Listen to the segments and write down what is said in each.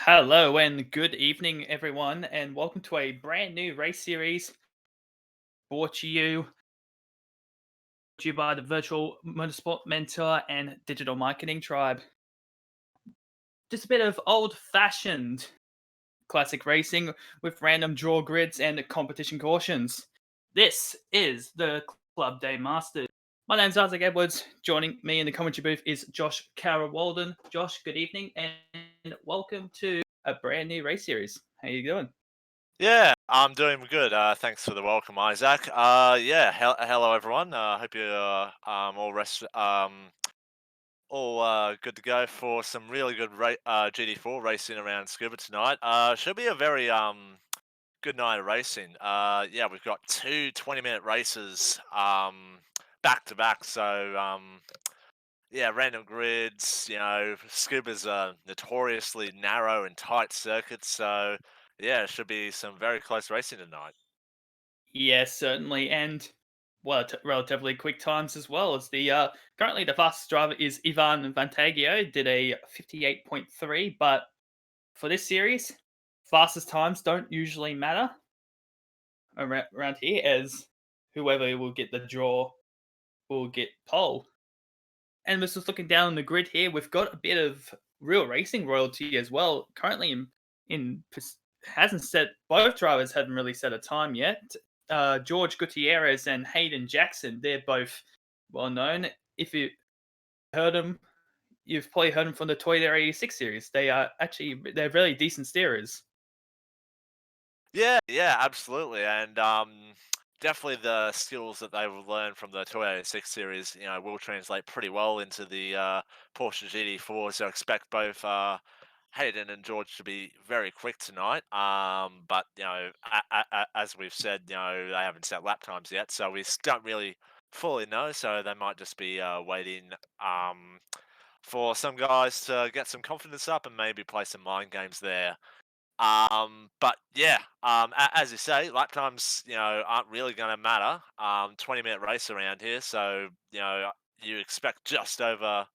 Hello and good evening, everyone, and welcome to a brand new race series brought to you by the Virtual Motorsport Mentor and Digital Marketing Tribe. Just a bit of old-fashioned classic racing with random draw grids and competition cautions. This is the Club Day Masters. My name's Isaac Edwards. Joining me in the commentary booth is Josh Carroll Walden. Josh, good evening, and welcome to a brand new race series. How you doing? Yeah, I'm doing good. Thanks for the welcome, Isaac. Yeah, hello everyone. Hope you're all good to go for some really good GD4 racing around Scuba tonight. Should be a very good night of racing. Yeah, we've got two 20-minute races back to back. So yeah, random grids. Scuba's a notoriously narrow and tight circuit. So yeah, it should be some very close racing tonight. Yes, certainly, and well, relatively quick times as well. As the currently the fastest driver is Ivan Vantagio, did a 58.3, but for this series, fastest times don't usually matter around here, as whoever will get the draw will get pole. And we're just looking down on the grid here. We've got a bit of real racing royalty as well. Currently hasn't set both drivers haven't really set a time yet. George Gutierrez and Hayden Jackson, they're both well known. If you heard them, you've probably heard them from the Toyota 86 series. They're really decent steerers. Yeah, yeah, absolutely, and definitely the skills that they will learn from the 286 series, will translate pretty well into the Porsche GT4. So expect both Hayden and George to be very quick tonight. But as we've said, they haven't set lap times yet, so don't really fully know. So they might just be waiting for some guys to get some confidence up and maybe play some mind games there. But yeah, as you say, lap times, aren't really going to matter. 20-minute race around here, so you expect just over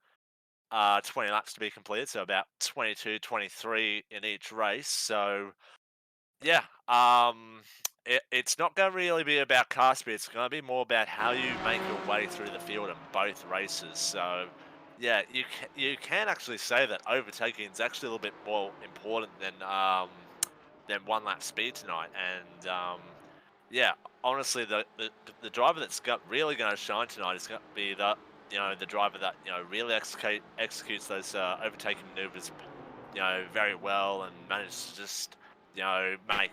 20 laps to be completed, so about 22, 23 in each race. So yeah, it's not going to really be about car speed. It's going to be more about how you make your way through the field in both races. So, yeah, you can actually say that overtaking is actually a little bit more important than one lap speed tonight. And yeah, honestly, the driver that's got really going to shine tonight is going to be the driver that really executes those overtaking maneuvers very well and managed to just make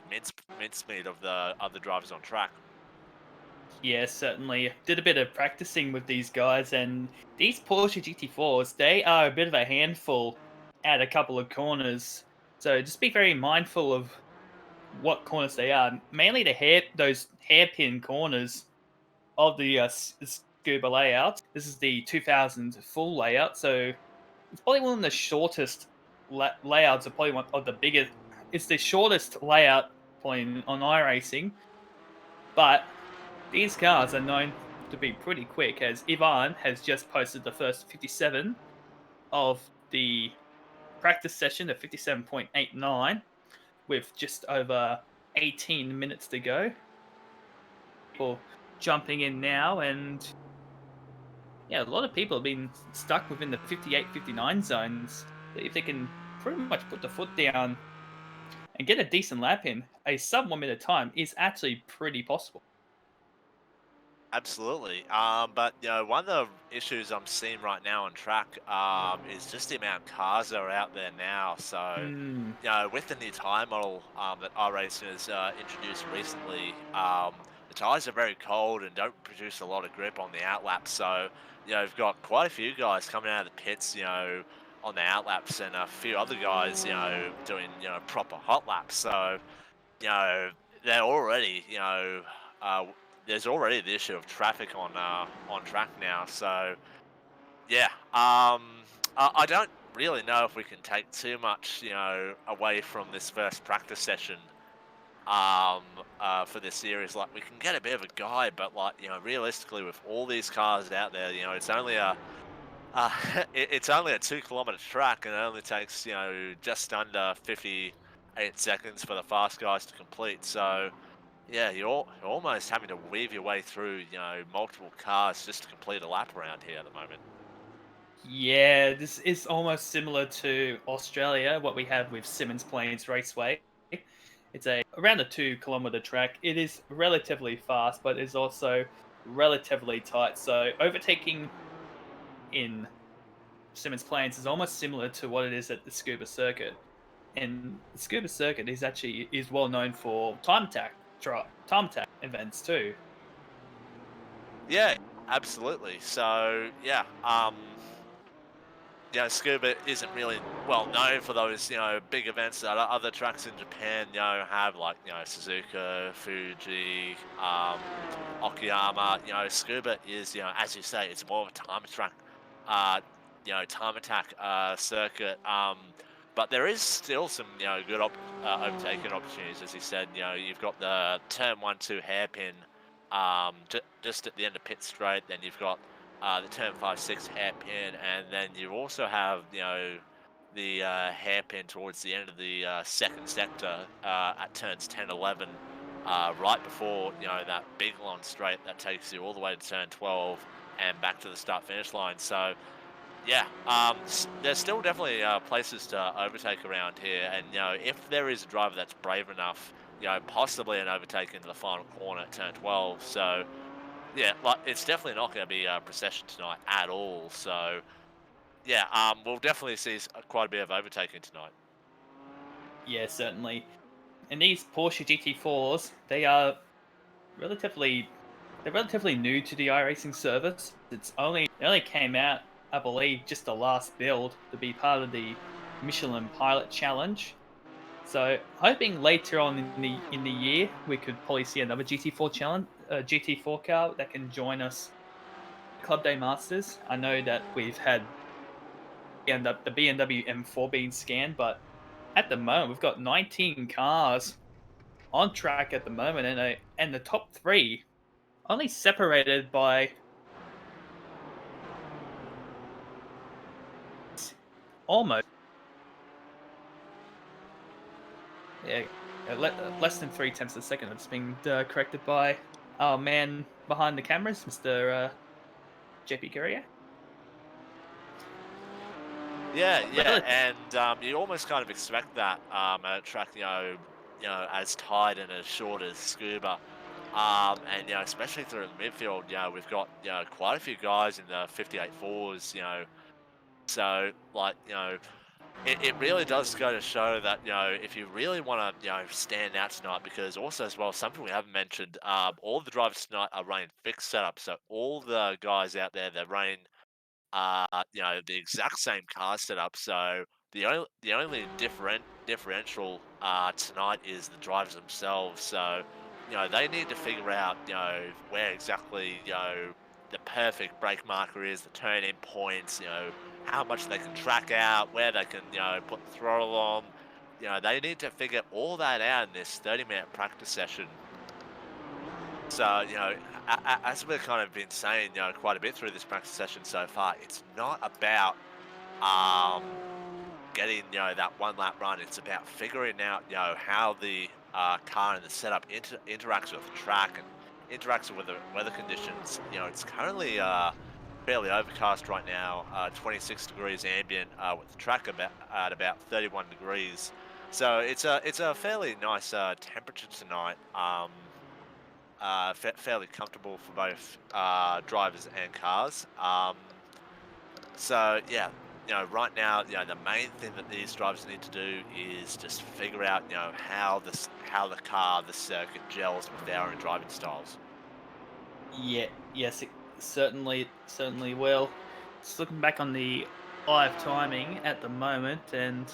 mincemeat of the other drivers on track. Yes, certainly. Did a bit of practicing with these guys, and these Porsche GT4s, they are a bit of a handful at a couple of corners. So just be very mindful of what corners they are. Mainly those hairpin corners of the Scuba layout. This is the 2000 full layout, so it's probably one of the shortest layouts. Of probably one of the biggest. It's the shortest layout point on iRacing, but these cars are known to be pretty quick, as Ivan has just posted the first 57 of the practice session at 57.89 with just over 18 minutes to go. People jumping in now, and yeah, a lot of people have been stuck within the 58, 59 zones. If they can pretty much put the foot down and get a decent lap in, a sub 1 minute time is actually pretty possible. Absolutely. But one of the issues I'm seeing right now on track is just the amount of cars that are out there now. So, Hmm. with the new tire model that iRacing has introduced recently, the tires are very cold and don't produce a lot of grip on the outlaps. So, you've got quite a few guys coming out of the pits, on the outlaps, and a few other guys, doing proper hot laps. So, you know, they're already, uh, there's already the issue of traffic on track now. So yeah, I don't really know if we can take too much, away from this first practice session. For this series, like we can get a bit of a guide, but like realistically, with all these cars out there, it's only Uh, it's only a 2 kilometer track, and it only takes just under 58 seconds for the fast guys to complete. So yeah, you're almost having to weave your way through multiple cars just to complete a lap around here at the moment. Yeah, this is almost similar to Australia, what we have with Simmons Plains Raceway. It's a around a 2 kilometer track. It is relatively fast, but it's also relatively tight. So overtaking in Simmons Plains is almost similar to what it is at the Scuba Circuit. And the Scuba Circuit is actually is well known for time attack events too. Yeah, absolutely. So yeah, Scuba isn't really well known for those, big events that other tracks in Japan, have like, Suzuka, Fuji, Okayama. Scuba is, as you say, it's more of a uh, time attack, circuit. But there is still some, good overtaking opportunities, as you said. You've got the turn 1-2 hairpin, just at the end of pit straight. Then you've got the turn 5-6 hairpin, and then you also have the hairpin towards the end of the second sector at turns 10-11, right before that big long straight that takes you all the way to turn 12 and back to the start finish line. So yeah, there's still definitely places to overtake around here, and if there is a driver that's brave enough, possibly an overtake into the final corner at turn 12. So yeah, like it's definitely not going to be a procession tonight at all. So yeah, we'll definitely see quite a bit of overtaking tonight. Yeah, certainly. And these Porsche GT4s, relatively they're relatively new to the iRacing service. They only came out, I believe, just the last build to be part of the Michelin Pilot Challenge. So hoping later on in the year we could probably see another GT4 challenge, GT4 car that can join us Club Day Masters. I know that we've had the BMW M4 being scanned, but at the moment we've got 19 cars on track at the moment, and the top three only separated by almost yeah, less than 3 tenths of a second. It's being corrected by our man behind the cameras, Mr. JP Courier. Yeah, yeah, Relative, and you almost kind of expect that at a track, as tight and as short as Scuba. And especially through the midfield, we've got quite a few guys in the 58 fours, so like it really does go to show that if you really want to stand out tonight, because also as well something we haven't mentioned, all the drivers tonight are running fixed setup, so all the guys out there they're running the exact same car setup. So the only differential tonight is the drivers themselves. So they need to figure out where exactly the perfect brake marker is, the turn-in points. How much they can track out, where they can put the throttle on. They need to figure all that out in this 30-minute practice session. So, as we've kind of been saying, quite a bit through this practice session so far, it's not about um, getting, that one lap run. It's about figuring out, how the car and the setup interacts with the track and interacts with the weather conditions. It's currently fairly overcast right now, 26 degrees ambient, with the track at about 31 degrees. So it's a fairly nice temperature tonight. Fairly comfortable for both drivers and cars. So yeah, right now, the main thing that these drivers need to do is just figure out, how the car, the circuit gels with their own driving styles. yeah, yes, certainly will. Just looking back on the live timing at the moment, and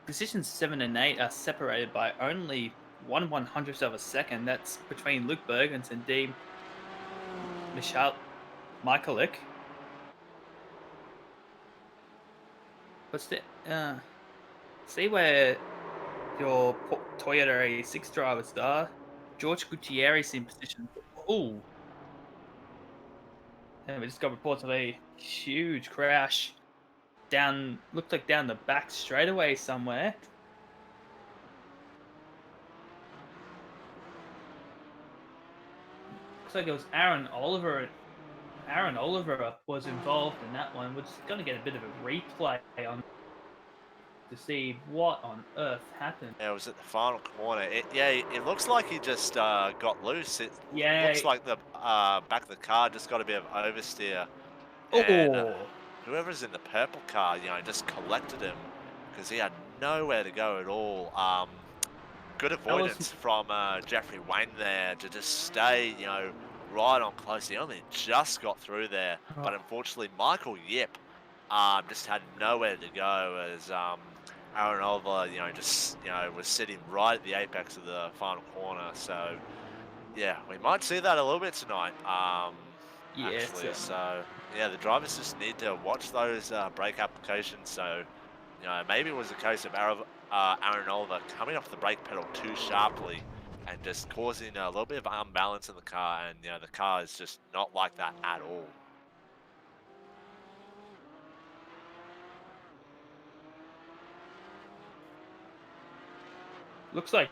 positions 7 and 8 are separated by only 1/100th of a second. That's between Luke Bergens and Dean Michal Michalik. What's the see where your Toyota A6 drivers are? George Gutierrez in position. Oh, and we just got reports of a huge crash down, looked like down the back straightaway somewhere. Looks like it was Aaron Oliver. Aaron Oliver was involved in that one. We're just going to get a bit of a replay on to see what on earth happened. Yeah, it was at the final corner. It looks like he just got loose. It Yeah. looks like the back of the car just got a bit of oversteer, and Oh, whoever's in the purple car, just collected him because he had nowhere to go at all. Good that was. avoidance from Jeffrey Wayne there to just stay, right on close. He only just got through there, but Oh, unfortunately, Michael Yip just had nowhere to go as Aaron Oliver, just was sitting right at the apex of the final corner. So yeah, we might see that a little bit tonight. yeah, Actually, certainly. so yeah, the drivers just need to watch those brake applications. So maybe it was a case of Aaron Oliver coming off the brake pedal too sharply and just causing a little bit of unbalance in the car. And, the car is just not like that at all. Looks like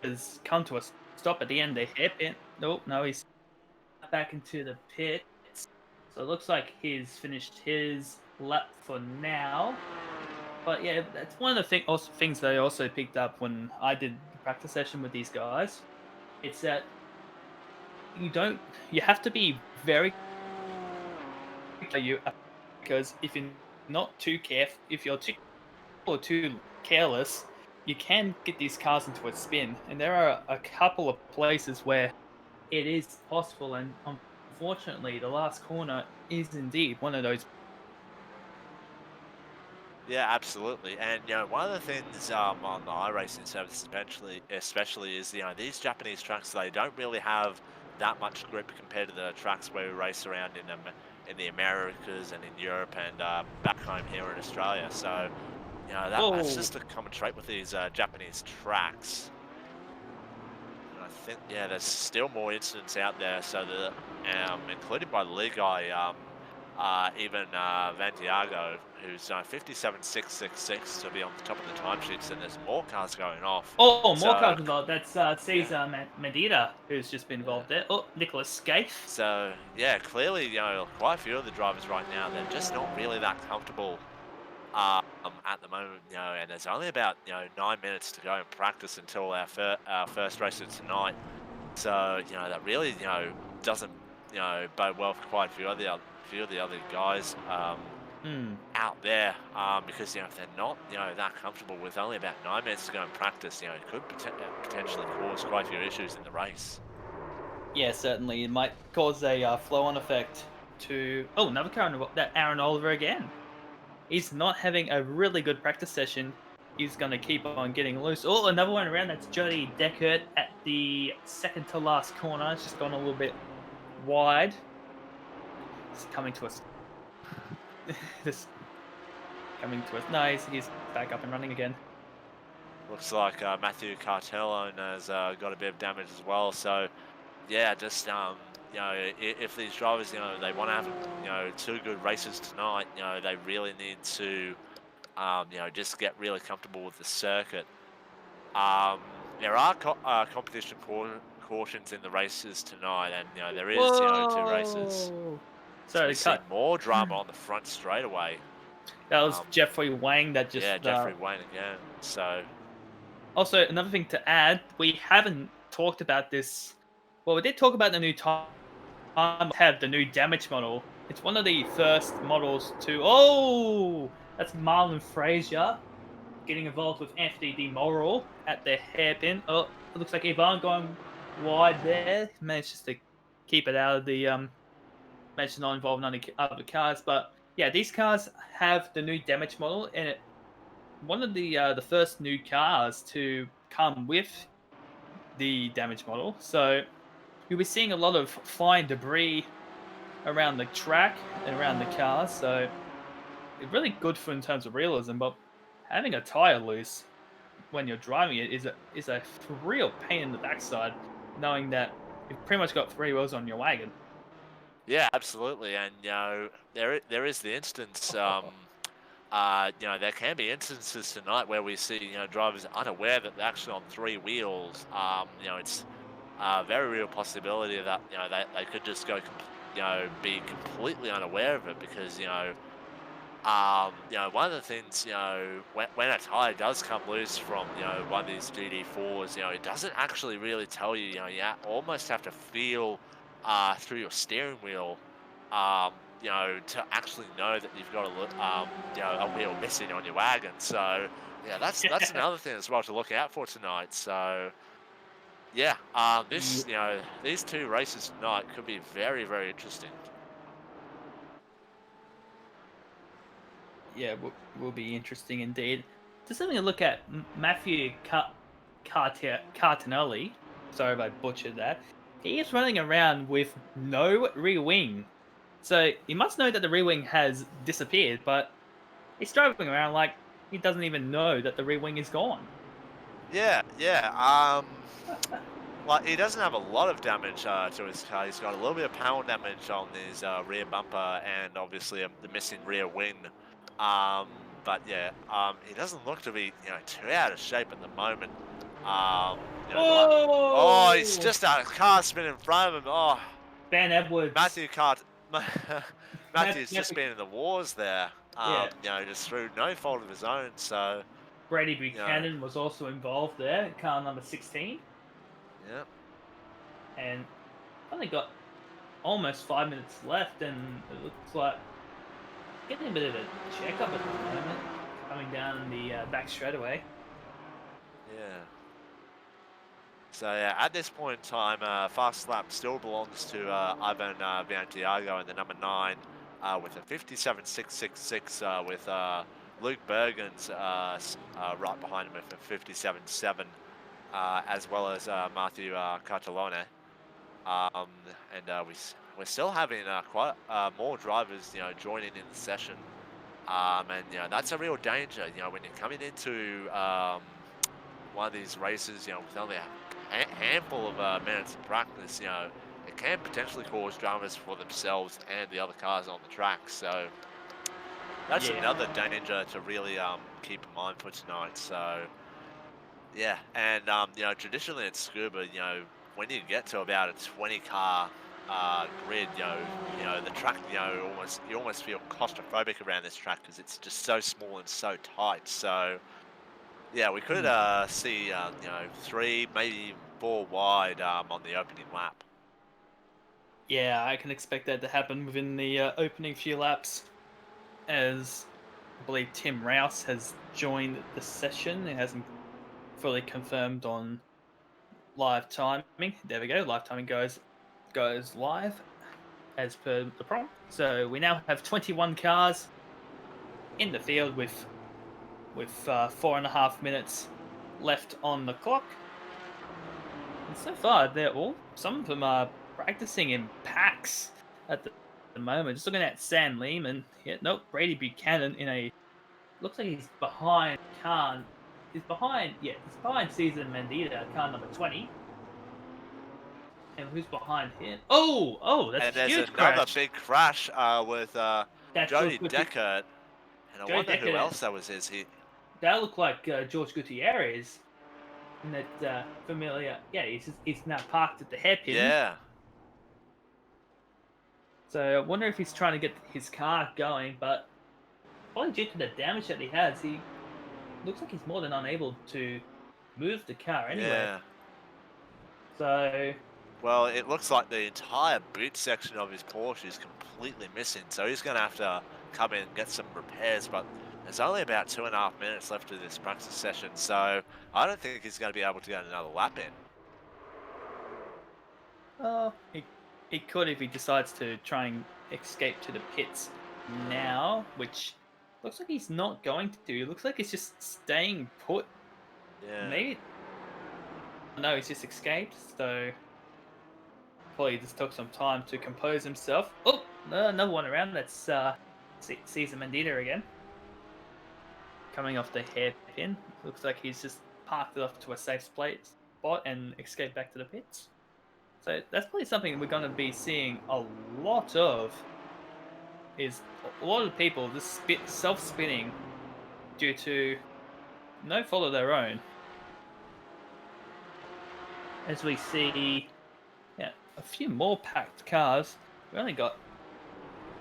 has come to a stop at the end of the hairpin. Nope, no, he's back into the pits. So it looks like he's finished his lap for now. But yeah, that's one of the things that I also picked up when I did the practice session with these guys. It's that you don't, you have to be very you because if you're not too careful, if you're too or too careless, you can get these cars into a spin. And there are a couple of places where it is possible, and unfortunately, the last corner is indeed one of those. Yeah, absolutely. And one of the things on the iRacing service especially is these Japanese tracks, they don't really have that much grip compared to the tracks where we race around in the Americas and in Europe and back home here in Australia. So that's Oh, just a common trait with these Japanese tracks. And I think there's still more incidents out there. So included by the league guy, even Vantiago, who's 57.666 to be on the top of the timesheets, and there's more cars going off. oh, more So cars involved. That's yeah, Cesar Medina, who's just been yeah. involved there. Oh, Nicholas Scaife. So yeah, clearly quite a few of the drivers right now, they're just not really that comfortable at the moment, and there's only about 9 minutes to go in practice until our first race of tonight. So that really doesn't bode well for quite a few of the other guys Hmm. out there because if they're not that comfortable with only about 9 minutes to go in practice, it could potentially cause quite a few issues in the race. Yeah, certainly. It might cause a flow-on effect to. Oh, another car involved. That Aaron Oliver again. He's not having a really good practice session. He's going to keep on getting loose. Oh, another one around. That's Jody Deckert at the second to last corner. It's just gone a little bit wide. It's coming to us. Just coming to us. Nice. He's back up and running again. Looks like Matthew Cartelone has got a bit of damage as well. So yeah, just if these drivers they want to have two good races tonight, they really need to just get really comfortable with the circuit. There are competition cautions in the races tonight, and there is two races. Whoa! So we Sorry to see cut. more drama on the front straightaway. That was Um, Jeffrey Wang that yeah, just. Jeffrey Wayne again. So Also, another thing to add, we haven't talked about this. Well, we did talk about the new time have the new damage model. It's one of the first models to. Oh, that's Marlon Frazier getting involved with Anthony D. Moral at the hairpin. Oh, it looks like Ivan going wide there. Managed just to keep it out of the managed to not involve none of the other cars. But yeah, these cars have the new damage model, and one of the first new cars to come with the damage model. So you'll be seeing a lot of flying debris around the track and around the cars. So it's really good for in terms of realism. But having a tire loose when you're driving it is a real pain in the backside, knowing that you've pretty much got three wheels on your wagon. Yeah, absolutely. And there is the instance. There can be instances tonight where we see drivers unaware that they're actually on three wheels. It's a very real possibility that they could just be completely unaware of it because one of the things, when a tire does come loose from, one of these GD4s, it doesn't actually really tell you, almost have to feel through your steering wheel, to actually know that you've got a wheel missing on your wagon. So, yeah, that's another thing as well to look out for tonight. So, yeah, Ye- these two races tonight could be very, very interesting. Yeah, will be interesting indeed. Just having a look at Matthew Cartinelli. Sorry if I butchered that. He is running around with no rear wing. So he must know that the rear wing has disappeared, but he's driving around like he doesn't even know that the rear wing is gone. Yeah, yeah. Like, he doesn't have a lot of damage to his car. He's got a little bit of panel damage on his rear bumper and obviously the missing rear wing. But yeah, he doesn't look to be, too out of shape at the moment. Um, you know, the la- oh, he's Oh, just a car spin in front of him. Oh, Ben Edwards. Matthew Cart, Matthew's just Matthew, been in the wars there. yeah, Just through no fault of his own. So, Brady you know, Buchanan was also involved there, car number 16, yeah. and only got almost 5 minutes left, and it looks like getting a bit of a checkup at the moment, coming down the back straightaway. Yeah. So yeah, at this point in time, fast lap still belongs to Ivan Vantiago in the number 9 with a 57.666 with Luke Bergens right behind him with a 57.7 as well as Matthew Catalone. Um, and we're still having quite more drivers joining in the session. And that's a real danger. When you're coming into one of these races, with only a handful of minutes of practice, it can potentially cause dramas for themselves and the other cars on the track. So that's Yeah, another danger to really keep in mind for tonight. So yeah, and traditionally at Scuba, when you get to about a 20 car grid, the track, you almost feel claustrophobic around this track because it's just so small and so tight. So yeah, we could mm. see three, maybe even four wide on the opening lap. Yeah, I can expect that to happen within the opening few laps, as I believe Tim Rouse has joined the session. It hasn't fully confirmed on live timing. There we go. Live timing goes live as per the prompt. So we now have 21 cars in the field with 4.5 minutes left on the clock. And so far, they're all some of them are practicing in packs at the moment. Just looking at Sam Lehman, yeah, nope, Brady Buchanan in a looks like he's behind Khan. He's behind, yeah, he's behind Caesar Mendita, car number 20. And who's behind him? Oh, that's a And there's huge another crash. big crash with That's George Jody Guti. Deckert, and I Joey wonder who Decker. else that was. Is he? That looked like George Gutierrez in that familiar. Yeah, he's now parked at the hairpin. Yeah, So I wonder if he's trying to get his car going, but probably due to the damage that he has, he looks like he's more than unable to move the car anywhere. yeah. So Well, it looks like the entire boot section of his Porsche is completely missing, so he's going to have to come in and get some repairs. But there's only about 2.5 minutes left of this practice session, so I don't think he's going to be able to get another lap in. he could if he decides to try and escape to the pits now, which looks like he's not going to. It looks like he's just staying put. Yeah. Maybe no, he's just escaped. So probably just took some time to compose himself. Oh, no, another one around. That's Caesar Mendita again, coming off the hairpin. Looks like he's just parked it off to a safe spot and escaped back to the pits. So that's probably something we're going to be seeing a lot of. Is a lot of people just self-spinning due to no fault of their own. As we see, yeah, a few more packed cars. We only got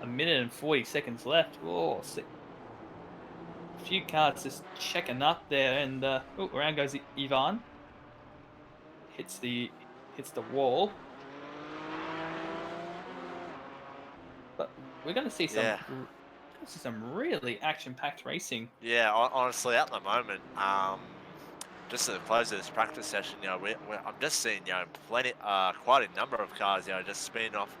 a minute and 40 seconds left. Oh, a few cars just checking up there, and oh, around goes Ivan. Hits the wall. But we're going to see Yeah, some really action-packed racing. yeah. Honestly, at the moment, just at the close of this practice session, I'm just seeing, plenty, quite a number of cars, just spinning off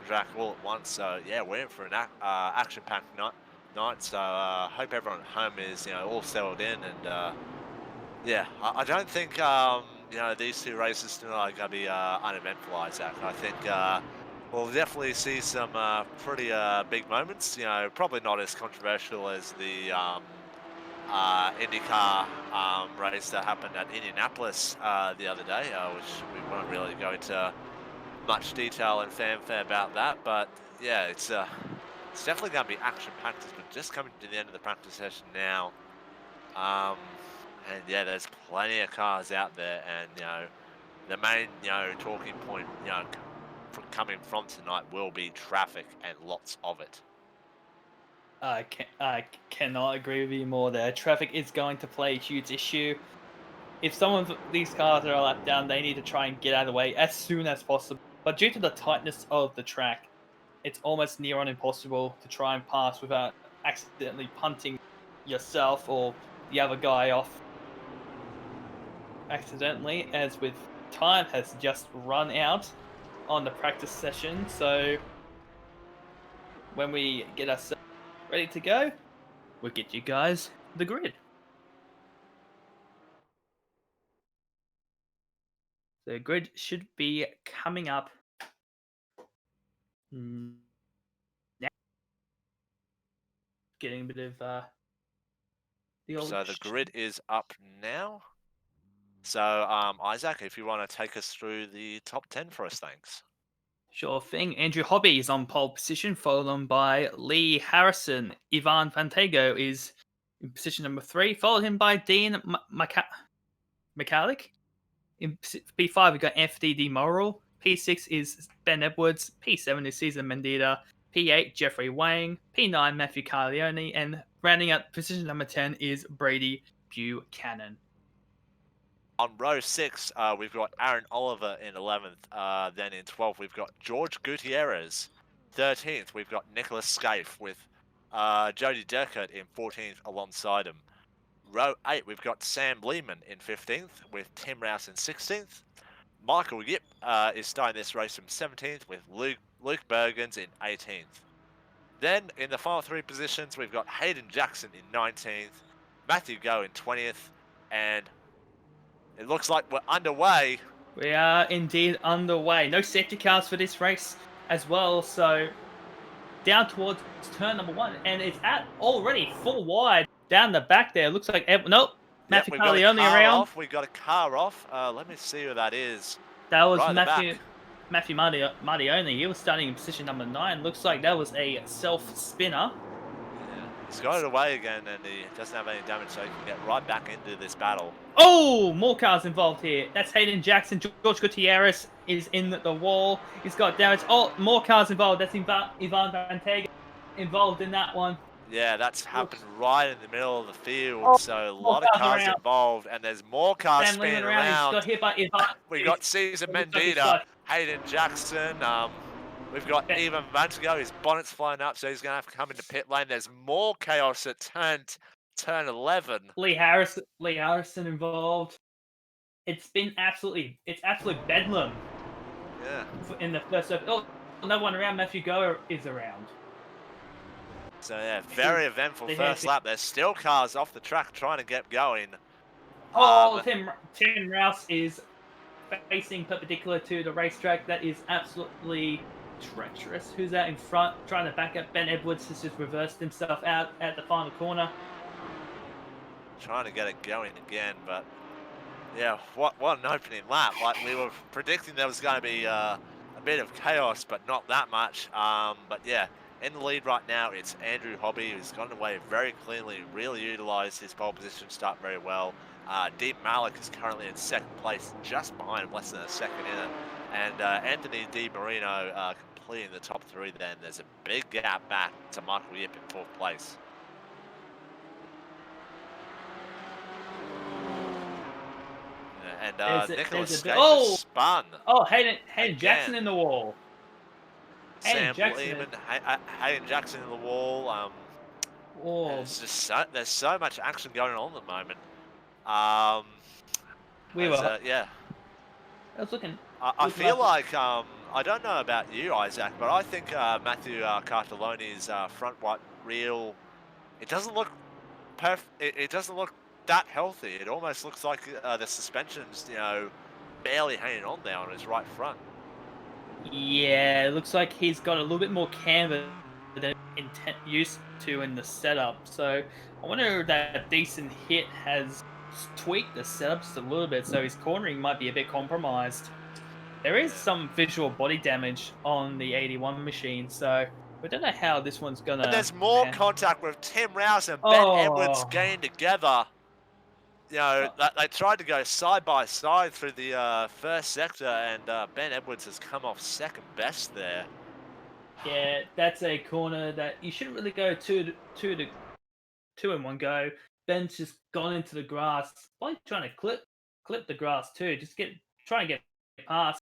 the track all at once. So yeah, we're in for an action-packed night. So hope everyone at home is, all settled in, and yeah, I don't think these two races tonight are going to be uneventful, Isaac. I think we'll definitely see some pretty big moments. Probably not as controversial as the IndyCar race that happened at Indianapolis the other day, which we won't really go into much detail and fanfare about that. But yeah, it's definitely going to be action packed. But just coming to the end of the practice session now. Um, and yeah, there's plenty of cars out there, and the main talking point coming from tonight will be traffic and lots of it. I cannot agree with you more there. Traffic is going to play a huge issue. If some of these cars are a lap down, they need to try and get out of the way as soon as possible. But due to the tightness of the track, it's almost near on impossible to try and pass without accidentally punting yourself or the other guy off accidentally, as with time has just run out on the practice session. So when we get ourselves ready to go, we'll get you guys the grid. The grid should be coming up now. Getting a bit of the old. So the grid is up now. So Isaac, if you want to take us through the top 10 for us, thanks. Sure thing. Andrew Hobby is on pole position, followed on by Lee Harrison. Ivan Fantego is in position number 3, followed him by Dean McCallick. In P5, we've got Anthony D. Morrill. P6 is Ben Edwards. P7 is Cesar Mendita. P8, Jeffrey Wang. P9, Matthew Carleone. And rounding out position number 10 is Brady Buchanan. On row 6, we've got Aaron Oliver in 11th. Then in 12th, we've got George Gutierrez. 13th, we've got Nicholas Scaife with Jody Durkert in 14th alongside him. Row 8, we've got Sam Lehman in 15th with Tim Rouse in 16th. Michael Yip is starting this race from 17th with Luke Bergens in 18th. Then in the final 3 positions, we've got Hayden Jackson in 19th, Matthew Go in 20th, and it looks like we're underway. We are indeed underway. No safety cars for this race as well, so down towards turn number 1, and it's at already full wide down the back there. Looks like nope. Yep, Matthew we've got a Carleone car around. off. We got a car off. Let me see who that is. That was Right at the Matthew back. Martione. He was starting in position number 9. Looks like that was a self spinner. Yeah, he's got it away again, and he doesn't have any damage, so he can get right back into this battle. Oh, more cars involved here. That's Hayden Jackson. George Gutierrez is in the wall. He's got damage. Oh, more cars involved. That's Ivan Vantega involved in that one. Yeah, that's happened right in the middle of the field, so a lot of cars involved, and there's more cars Sam spinning around. around. He's got hit by Ivan. We got Cesar Mendita, Hayden Jackson. We've got even Vantego. His bonnet's flying up, so he's going to have to come into pit lane. There's more chaos at turn 11. Lee Harrison involved. It's absolute bedlam. Yeah. In the first circuit. Oh, no one around. Matthew Goer is around. So yeah, very eventful first lap. There's still cars off the track trying to get going. Oh, Tim Rouse is facing perpendicular to the racetrack. That is absolutely treacherous. Who's out in front trying to back up? Ben Edwards has just reversed himself out at the final corner. Trying to get it going again, but Yeah, what an opening lap! Like we were predicting there was going to be a bit of chaos, but not that much. But yeah, in the lead right now, it's Andrew Hobby who's gotten away very cleanly, really utilised his pole position start very well. Deep Malik is currently in second place, just behind him, less than a second in it, and Anthony Di Marino completing the top three. Then there's a big gap back to Michael Yip in fourth place. Yeah, and There's Nicholas a bit. Schaefer Oh, spun oh, Hayden again. Jackson in the wall. Hayden Sam Jackson. Lehman, Hayden Jackson in the wall. Oh, There's so much action going on at the moment. Um, we were. yeah, I was looking. I Looking feel like. like I don't know about you, Isaac, but I think Matthew Cartelloni's front right reel. It doesn't look it doesn't look that healthy. It almost looks like the suspension's barely hanging on there on his right front. Yeah, it looks like he's got a little bit more camber than used to in the setup. So I wonder if that decent hit has tweaked the setup just a little bit, so his cornering might be a bit compromised. There is Yeah. some visual body damage on the 81 machine, so we don't know how this one's And gonna there's more pan. contact with Tim Rouse and Ben Edwards Oh, getting together. uh, They tried to go side by side through the first sector, and Ben Edwards has come off second best there. yeah, that's a corner that you shouldn't really go two in one go. Ben's just gone into the grass, probably trying to clip the grass too. Just try and get past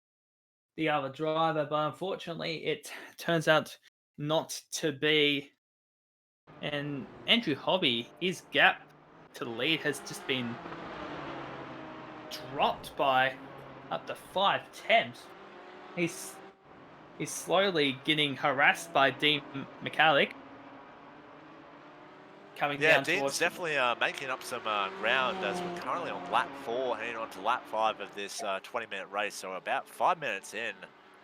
the other driver, but unfortunately, it turns out not to be. And Andrew Hobby, his gap to the lead has just been dropped by up to 5 tenths. He's he's slowly getting harassed by Dean McCallick coming Yeah, down Dean's towards the. definitely making up some ground as we're currently on lap 4, heading on to lap 5 of this 20-minute race. So about 5 minutes in,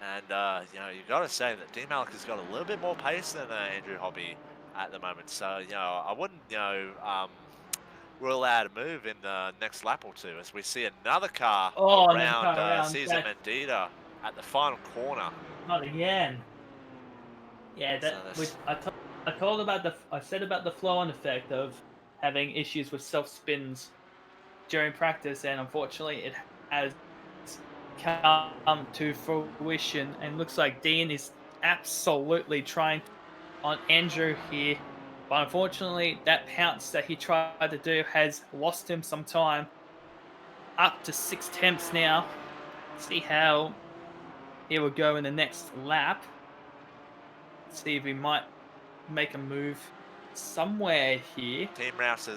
and you got to say that Dean Malik has got a little bit more pace than Andrew Hobby at the moment. So I wouldn't rule out a move in the next lap or two as we see another car Oh, another around car around. Cesar That Mendita at the final corner. not again. Yeah, So that this, I told about I said about the flow-on effect of having issues with self spins during practice, and unfortunately, it has come to fruition. And looks like Dean is absolutely trying on Andrew here, but unfortunately, that pounce that he tried to do has lost him some time. Up to 6 tenths now. See how he will go in the next lap. See if he might make a move somewhere here. Tim Rouse,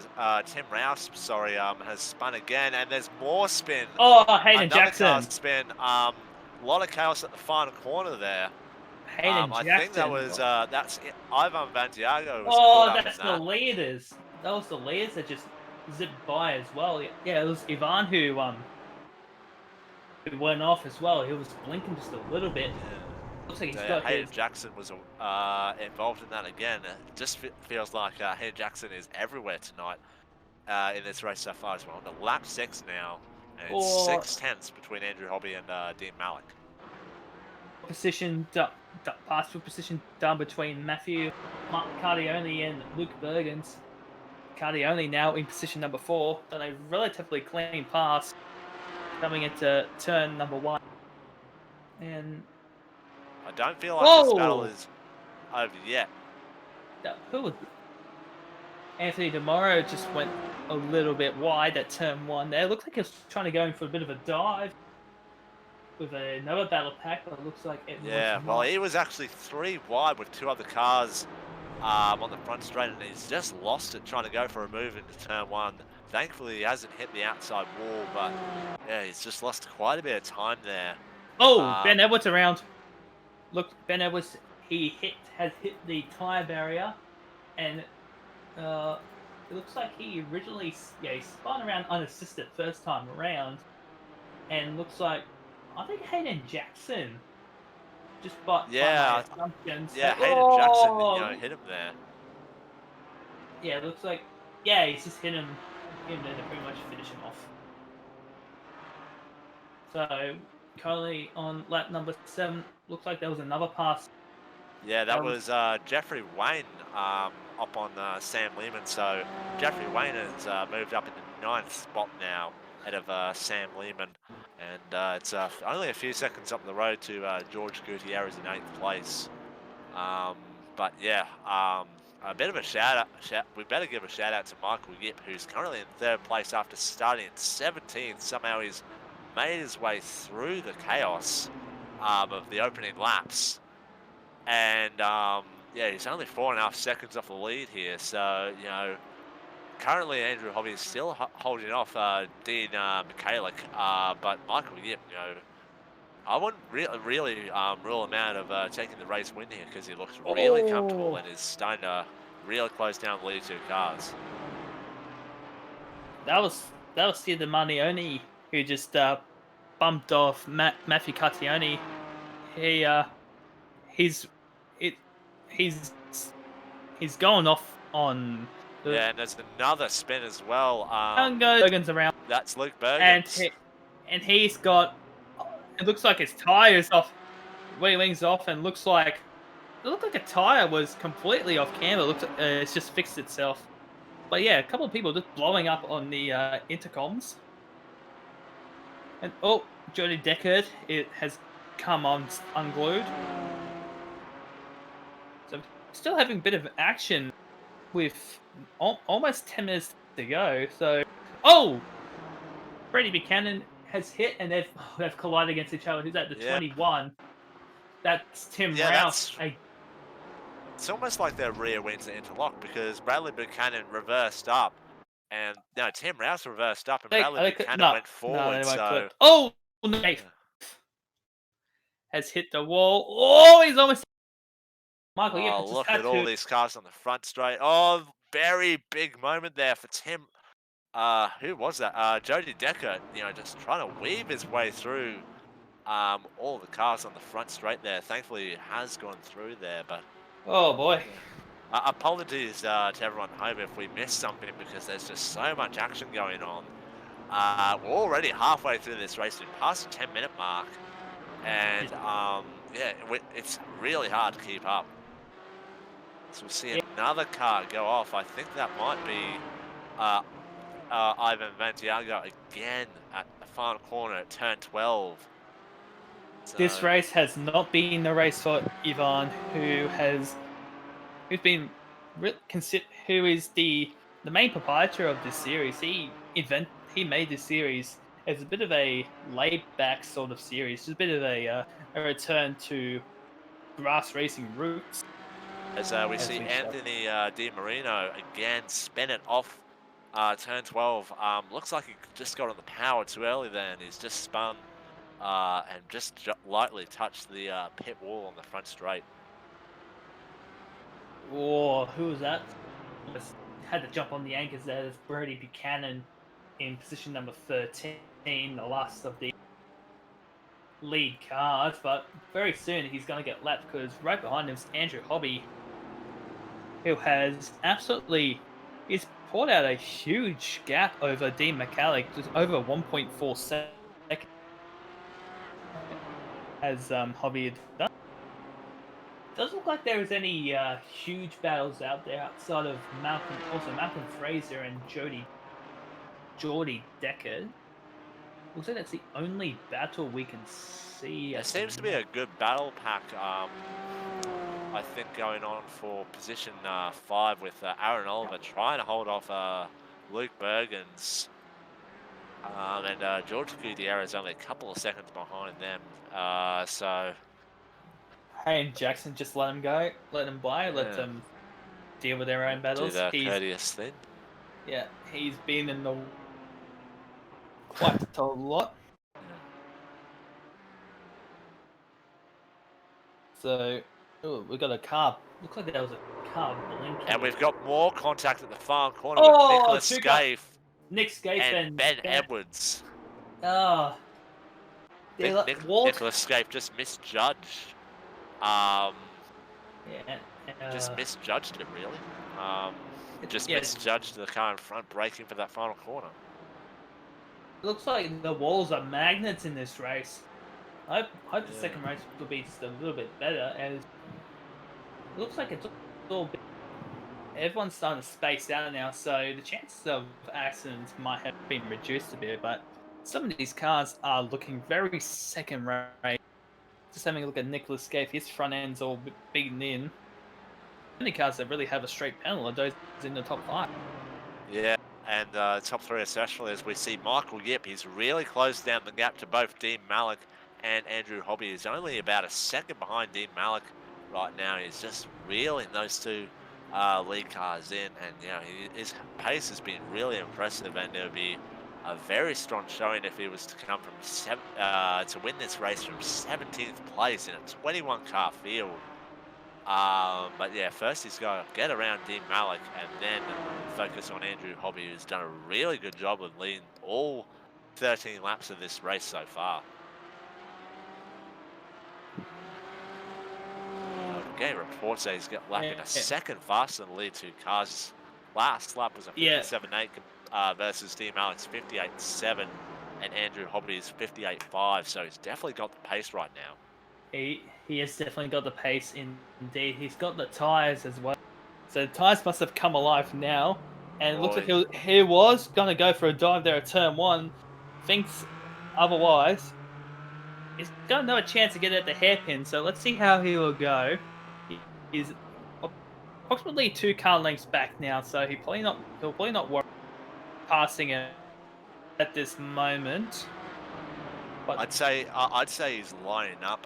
sorry, has spun again, and there's more spin. Oh, Hayden Another car Jackson. spin. A lot of chaos at the final corner there. Hayden I think that Jackson. was that's it. Ivan Vantiago was caught Oh, up in that's the that. leaders. That was the leaders that just zipped by as well. Yeah, it was Ivan who went off as well. He was blinking just a little bit. Looks like Yeah. he's got Hayden his. Jackson was involved in that again. It just feels like Hayden Jackson is everywhere tonight in this race so far as well. On to lap 6 now, and it's Or 6 tenths between Andrew Hobby and Dean Malik. position pass for position done between Matthew Cardioni and Luke Bergens. Cardioni now in position number 4. Done a relatively clean pass coming into turn number 1. And I don't feel like this battle whoa, is over yet. who was Anthony DeMoro just went a little bit wide at turn 1 there. Looked like he was trying to go in for a bit of a dive with another battle pack, but it looks like it was Yeah, well, not. he was actually 3 wide with 2 other cars on the front straight, and he's just lost it trying to go for a move into turn 1. Thankfully, he hasn't hit the outside wall, but yeah, he's just lost quite a bit of time there. Oh, Um, Ben Edwards around. Look, Ben Edwards, has hit the tire barrier, and uh, it looks like he originally he spun around unassisted first time around, and looks like I think Hayden Jackson just by my yeah, assumptions. yeah, Hayden Jackson, Oh, hit him there. yeah, it looks like yeah, he's just hit him there to pretty much finish him off. So currently on lap number 7, looks like there was another pass. Yeah, that That was was Jeffrey Wayne up on Sam Lehman. So Jeffrey Wayne has moved up into ninth spot now, ahead of Sam Lehman, and it's only a few seconds up the road to George Gutierrez in eighth place. But yeah, a bit of a we better give a shout out to Michael Yip, who's currently in third place after starting in 17th. Somehow he's made his way through the chaos of the opening laps. And yeah, he's only 4.5 seconds off the lead here. So, currently Andrew Hobby is still holding off Dean Michalik, but Michael Yip, I wouldn't really rule him out of taking the race win here because he looks really comfortable oh, and is starting to really close down the lead two cars. that was Sid the Manioni who just bumped off Matthew Cattioni. He he's it he's he's going off on the Yeah, and there's another spin as well. Bergen's around, That's Luke and Bergens. he's got, it looks like his tires off, wings off, and it looked like a tire was completely off camber. Looks it's just fixed itself. But yeah, a couple of people just blowing up on the intercoms. And oh, Jody Deckard, it has come on unglued. So still having a bit of action with almost 10 minutes to go. So, oh, Freddie Buchanan has hit, and they've collided against each other. Who's at the Yep. 21? That's Tim Yeah, Rouse. it's almost like their rear wings are interlocked because Bradley Buchanan reversed up, and no, Tim Rouse reversed up, and Bradley Buchanan No, went no, forward. they won't So clip. Oh, no, yeah. has hit the wall. Oh, he's almost. Michael, yep, Oh, it just look at had all to. these cars on the front straight. Oh, very big moment there for Tim. Who was that? Jody Decker, just trying to weave his way through all the cars on the front straight there. Thankfully, he has gone through there, but Oh boy. yeah. Apologies to everyone at home if we missed something because there's just so much action going on. We're already halfway through this race. We're past the 10-minute mark, and yeah, it's really hard to keep up. So we'll see Yeah, another car go off. I think that might be uh, Ivan Vantiago again at the final corner at turn 12. this So race has not been the race for Ivan, who's been who is the main proprietor of this series. He made this series as a bit of a laid back sort of series, just a bit of a return to grass racing roots, as we as see we shall. Anthony Di Marino again spin it off turn 12. Looks like he just got on the power too early then. He's just spun and just lightly touched the pit wall on the front straight. Oh, who was that? Almost had to jump on the anchors there. There's Brody Buchanan in position number 13, the last of the lead cars, but very soon he's going to get lapped because right behind him is Andrew Hobby, who has he's poured out a huge gap over Dean McCallick, just over 1.4 seconds as Hobby had done. Doesn't look like there is any huge battles out there outside of Malcolm Fraser and Geordie Decker. Looks like that's the only battle we can see There at the seems to be moment. a good battle pack, I think, going on for position 5 with Aaron Oliver trying to hold off Luke Bergens. And George Gutierrez is only a couple of seconds behind them. So, Hey, and Jackson, just let him go, let him by, let yeah, them deal with their own do battles. the courteous thing. He's been in the quite a lot. Yeah. So, we got a car. Looks like there was a car And blinking. we've got more contact at the far corner with Oh, Nicholas two car. Scaife Nick Scaife and and Ben Ben. Edwards. Oh, I think Walt. Nicholas Scaife just misjudged. Um, Yeah, just misjudged it really. Just yeah. misjudged the car in front braking for that final corner. looks like the walls are magnets in this race. I hope the Yeah. second race will be just a little bit better, as it looks like it's all everyone's starting to space out now, so the chances of accidents might have been reduced a bit. But some of these cars are looking very second rate. Just having a look at Nicholas Gave, his front end's all beaten in. Only cars that really have a straight panel are those in the top five. Yeah, and top three especially as we see Michael Yip, he's really closed down the gap to both Dean Malik and Andrew Hobby. He's only about a second behind Dean Malik right now. He's just reeling those two lead cars in, and his pace has been really impressive, and it'll be a very strong showing if he was to come from to win this race from 17th place in a 21 car field. But yeah, first he's got to get around Dean Malik and then focus on Andrew Hobby, who's done a really good job of leading all 13 laps of this race so far. Getting reports that he's got lapping a Yeah, second faster than the lead two cars. His last lap was a yeah. 57.8 versus Dean Malik's 58.7 and Andrew Hobby's 58.5. So he's definitely got the pace right now. He has definitely got the pace. Indeed, he's got the tires as well. So the tires must have come alive now, and it looks like Boy, he was gonna go for a dive there at turn one. Thinks otherwise. He's got another chance to get it at the hairpin. So let's see how he will go. He's approximately 2 car lengths back now, so he'll probably not worry passing it at this moment. But I'd say he's lining up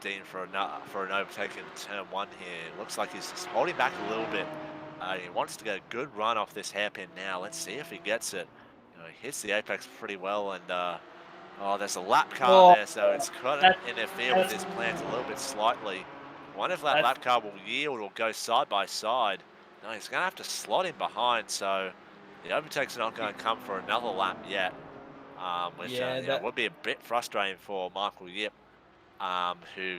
Dean for an overtake in turn one here. Looks like he's just holding back a little bit. He wants to get a good run off this hairpin now. Let's see if he gets it. He hits the apex pretty well, and oh, there's a lap car oh, there, so it's kind of that, interfere with that's his plans a little bit slightly. I wonder if that that's lap car will yield or go side by side. No, he's going to have to slot in behind, so the overtake's not going to come for another lap yet, which yeah, that would be a bit frustrating for Michael Yip, who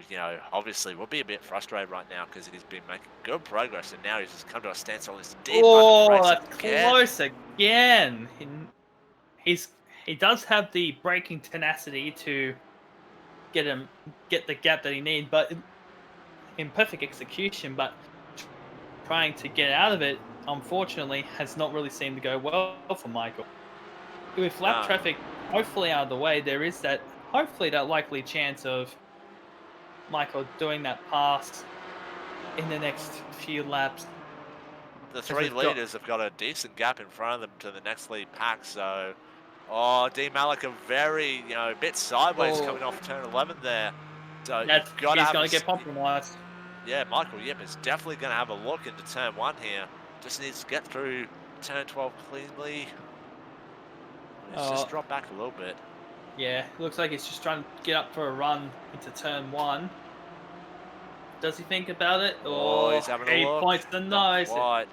obviously would be a bit frustrated right now because he's been making good progress, and now he's just come to a standstill in this deep run of the oh, race that's again. close again. He's he does have the braking tenacity to get the gap that he needs, but in perfect execution. But trying to get out of it, unfortunately, has not really seemed to go well for Michael. With lap No, traffic hopefully out of the way, there is that hopefully that likely chance of Michael doing that pass in the next few laps, the as three we've got. leaders have got a decent gap in front of them to the next lead pack. So, oh, D Malik a very, bit sideways Oh, coming off turn 11 there. So that you've got to he's have gonna get compromised. yeah, Michael Yip is definitely going to have a look into turn one here. Just needs to get through turn 12 cleanly. He's just Oh, dropped back a little bit. yeah, looks like he's just trying to get up for a run into turn one. Does he think about it? Oh, Or he's having a he look. points the Not nose. quite.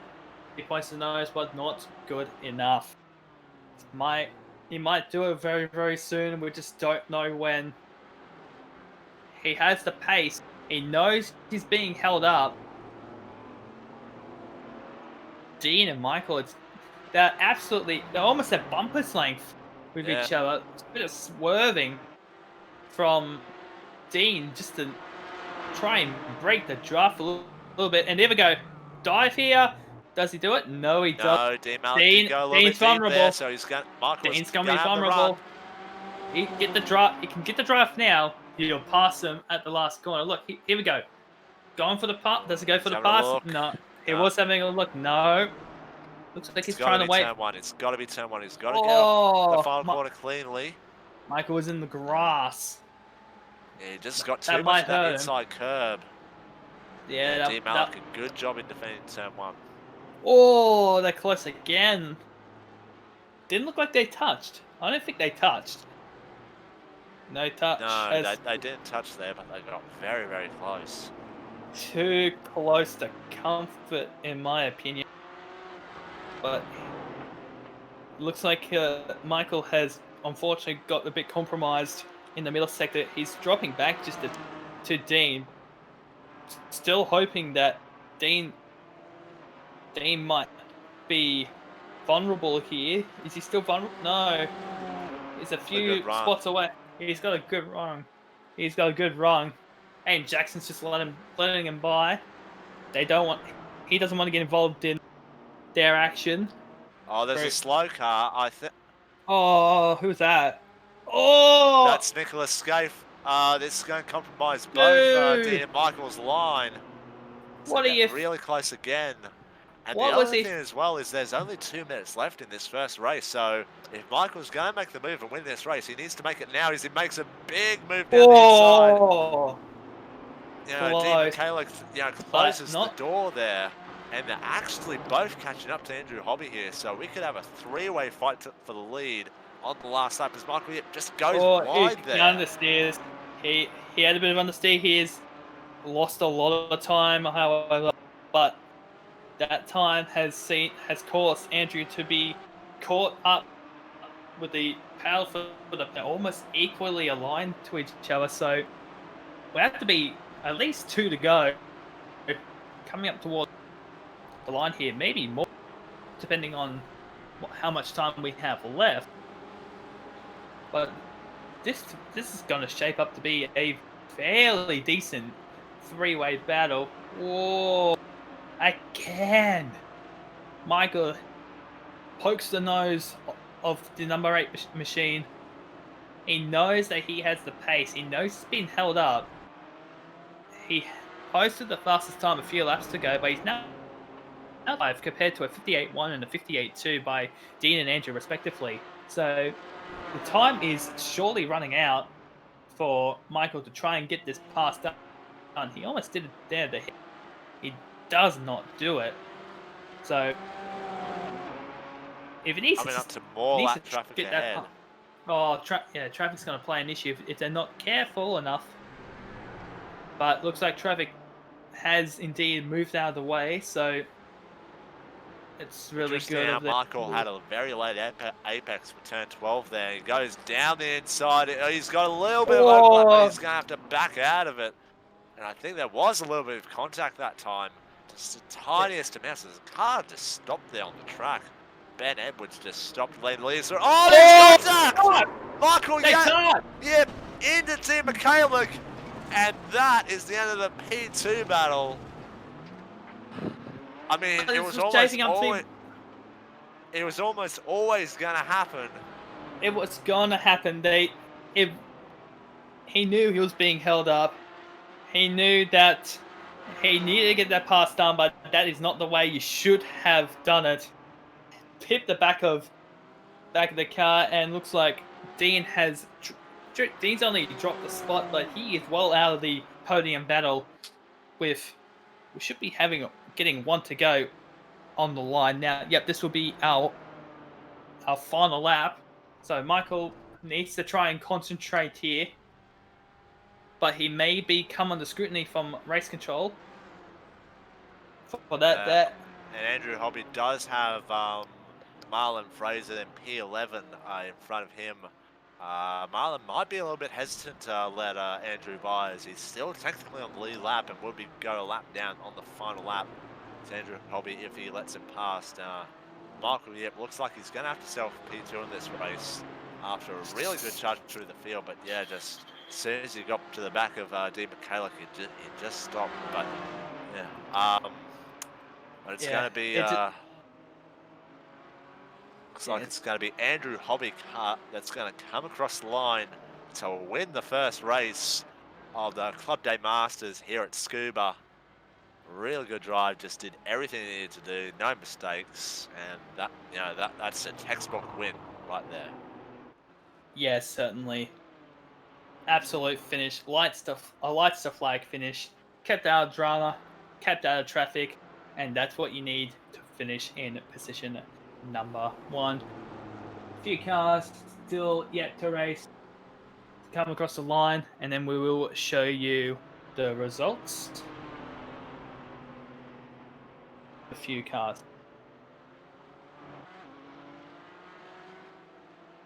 He points the nose, but not good enough. Might he might do it very, very soon. We just don't know when. He has the pace. He knows he's being held up. Dean and Michael, they're almost at bumper's length with Yeah. each other. It's a bit of swerving from Dean just to try and break the draft a little bit. And there we go. Dive here. Does he do it? No, he doesn't. No, D Malik did go a little Dean's bit deep there, vulnerable. so Michael's Dean's gonna going be to have the run. vulnerable. He can get the draft now. He'll pass him at the last corner. Look, here we go. Going for the pass. Does he Oh, go he's for the having a pass? look. No. He No. was having a look. No. Looks like It's he's got to trying to be wait. turn one. It's got to be turn one. He's got to get off the Oh, final corner cleanly. Michael was in the grass. Yeah, he just got too That much might of that hurt him. inside curb. Yeah, Yeah, D Malik, a good job in defending turn one. oh, they're close again. Didn't look like they touched. I don't think they touched. No touch. No, As they didn't touch there, but they got very, very close. too close to comfort, in my opinion. But looks like Michael has unfortunately got a bit compromised in the middle sector. He's dropping back just to Dean, still hoping that Dean might be vulnerable here. Is he still vulnerable? No. He's a It's a good few run. spots away. He's got a good run. He's got a good run. And Jackson's just letting him by. They don't want. He doesn't want to get involved in their action. Oh, there's a Very. slow car. I think Oh, who's that? Oh, that's Nicholas Scaife. This is going to compromise both Dean dude! and Michael's line. So What are they're you? getting really close again. And the What was other he? thing as well is there's only 2 minutes left in this first race. So if Michael's going to make the move and win this race, he needs to make it now as he makes a big move down the inside. Oh, Dean close, McKayla, but closes the not. door there. And they're actually both catching up to Andrew Hobby here. So we could have a three-way fight for the lead on the last lap as Michael Yip just goes Oh, he's wide down there. the stairs. He had a bit of understeer. He has lost a lot of time, however, but that time has caused Andrew to be caught up with the power for the almost equally aligned to each other. So we have to be at least two to go, coming up towards the line here. Maybe more, depending on how much time we have left. But this is going to shape up to be a fairly decent three-way battle. Whoa! Again, Michael pokes the nose of the number 8 machine. He knows that he has the pace. He knows he's been held up. He posted the fastest time a few laps to go, but he's now 5 compared to a 58.1 and a 58.2 by Dean and Andrew, respectively. So the time is surely running out for Michael to try and get this pass done. He almost did it there. He does not do it. So if it needs to Coming up just to more needs to lap traffic get that. ahead. Oh, yeah, traffic's going to play an issue if they're not careful enough. But looks like traffic has indeed moved out of the way, so it's really Interesting good how of them. Michael had a very late apex for turn 12 there. He goes down the inside. He's got a little bit of overlap, but Oh, he's going to have to back out of it. And I think there was a little bit of contact that time. Just the yeah. tiniest amount. So the car just stopped there on the track. Ben Edwards just stopped lane leads. Oh, Oh, there's contact! God! Michael, They can't! yep, into Tim McCaleb. And that is the end of the P2 battle. I mean, This was chasing up Team. it was almost always going to happen. It was gonna happen. If he knew he was being held up, he knew that he needed to get that pass done, but that is not the way you should have done it. Hit the back of the car, and looks like Dean has. Dean's only dropped the spot, but he is well out of the podium battle. With we should be getting one to go on the line now. Yep, this will be our final lap. So Michael needs to try and concentrate here, but he may come under scrutiny from race control for that. And Andrew Hobby does have Marlon Fraser and P11 in front of him. Marlon might be a little bit hesitant to let Andrew by, as he's still technically on the lead lap and would go a lap down on the final lap. It's Andrew Hobby if he lets him past. Michael, yep, looks like he's going to have to sell for P2 in this race after a really good charge through the field. But yeah, just as soon as he got to the back of Dean McCaleb, he just stopped. But yeah, but it's going to be looks like it's going to be Andrew Hobby that's going to come across the line to win the first race of the Club Day Masters here at Tsukba. Really good drive, just did everything he needed to do, no mistakes, and that's a textbook win right there. Yes, certainly. Absolute finish. A light stuff flag finish. Kept out of drama, kept out of traffic, and that's what you need to finish in position number 1. A few cars still yet to race, come across the line, and then we will show you the results. A few cars.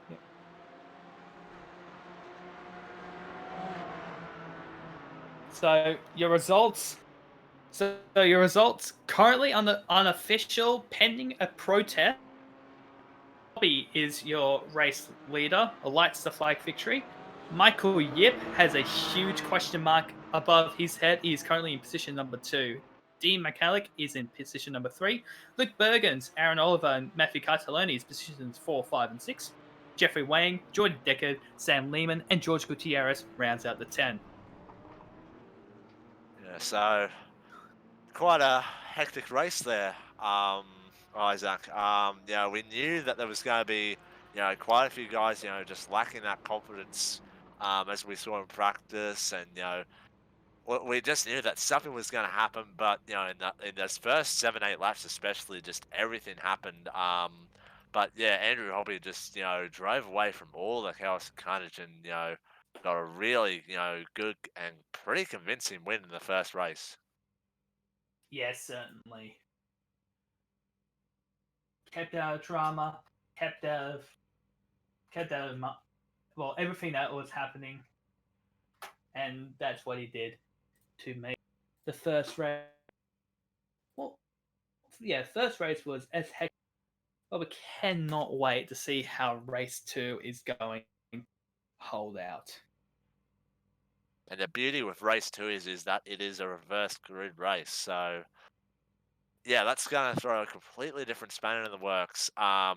Yep. So your results. Your results currently on the unofficial, pending a protest Hobby is your race leader, a lights the flag victory. Michael Yip has a huge question mark above his head. He is currently in position number 2. Dean McCallick is in position number 3. Luke Bergens, Aaron Oliver, and Matthew Cartelloni is positions 4, 5, and 6. Jeffrey Wang, Jordan Deckard, Sam Lehman, and George Gutierrez rounds out the 10. Yeah, so quite a hectic race there, Isaac. We knew that there was going to be, quite a few guys, just lacking that confidence, as we saw in practice, and we just knew that something was going to happen. But in those first 7, 8 laps, especially, just everything happened. But yeah, Andrew Hobby just drove away from all the chaos and carnage, and got a really good and pretty convincing win in the first race. Yes, certainly. Kept out of drama, kept out of, kept out of, well, everything that was happening, and that's what he did to make the first race. Well, yeah, first race was as heck, but we cannot wait to see how race 2 is going to hold out. And the beauty with race two is that it is a reverse grid race. So yeah, that's gonna throw a completely different spanner in the works.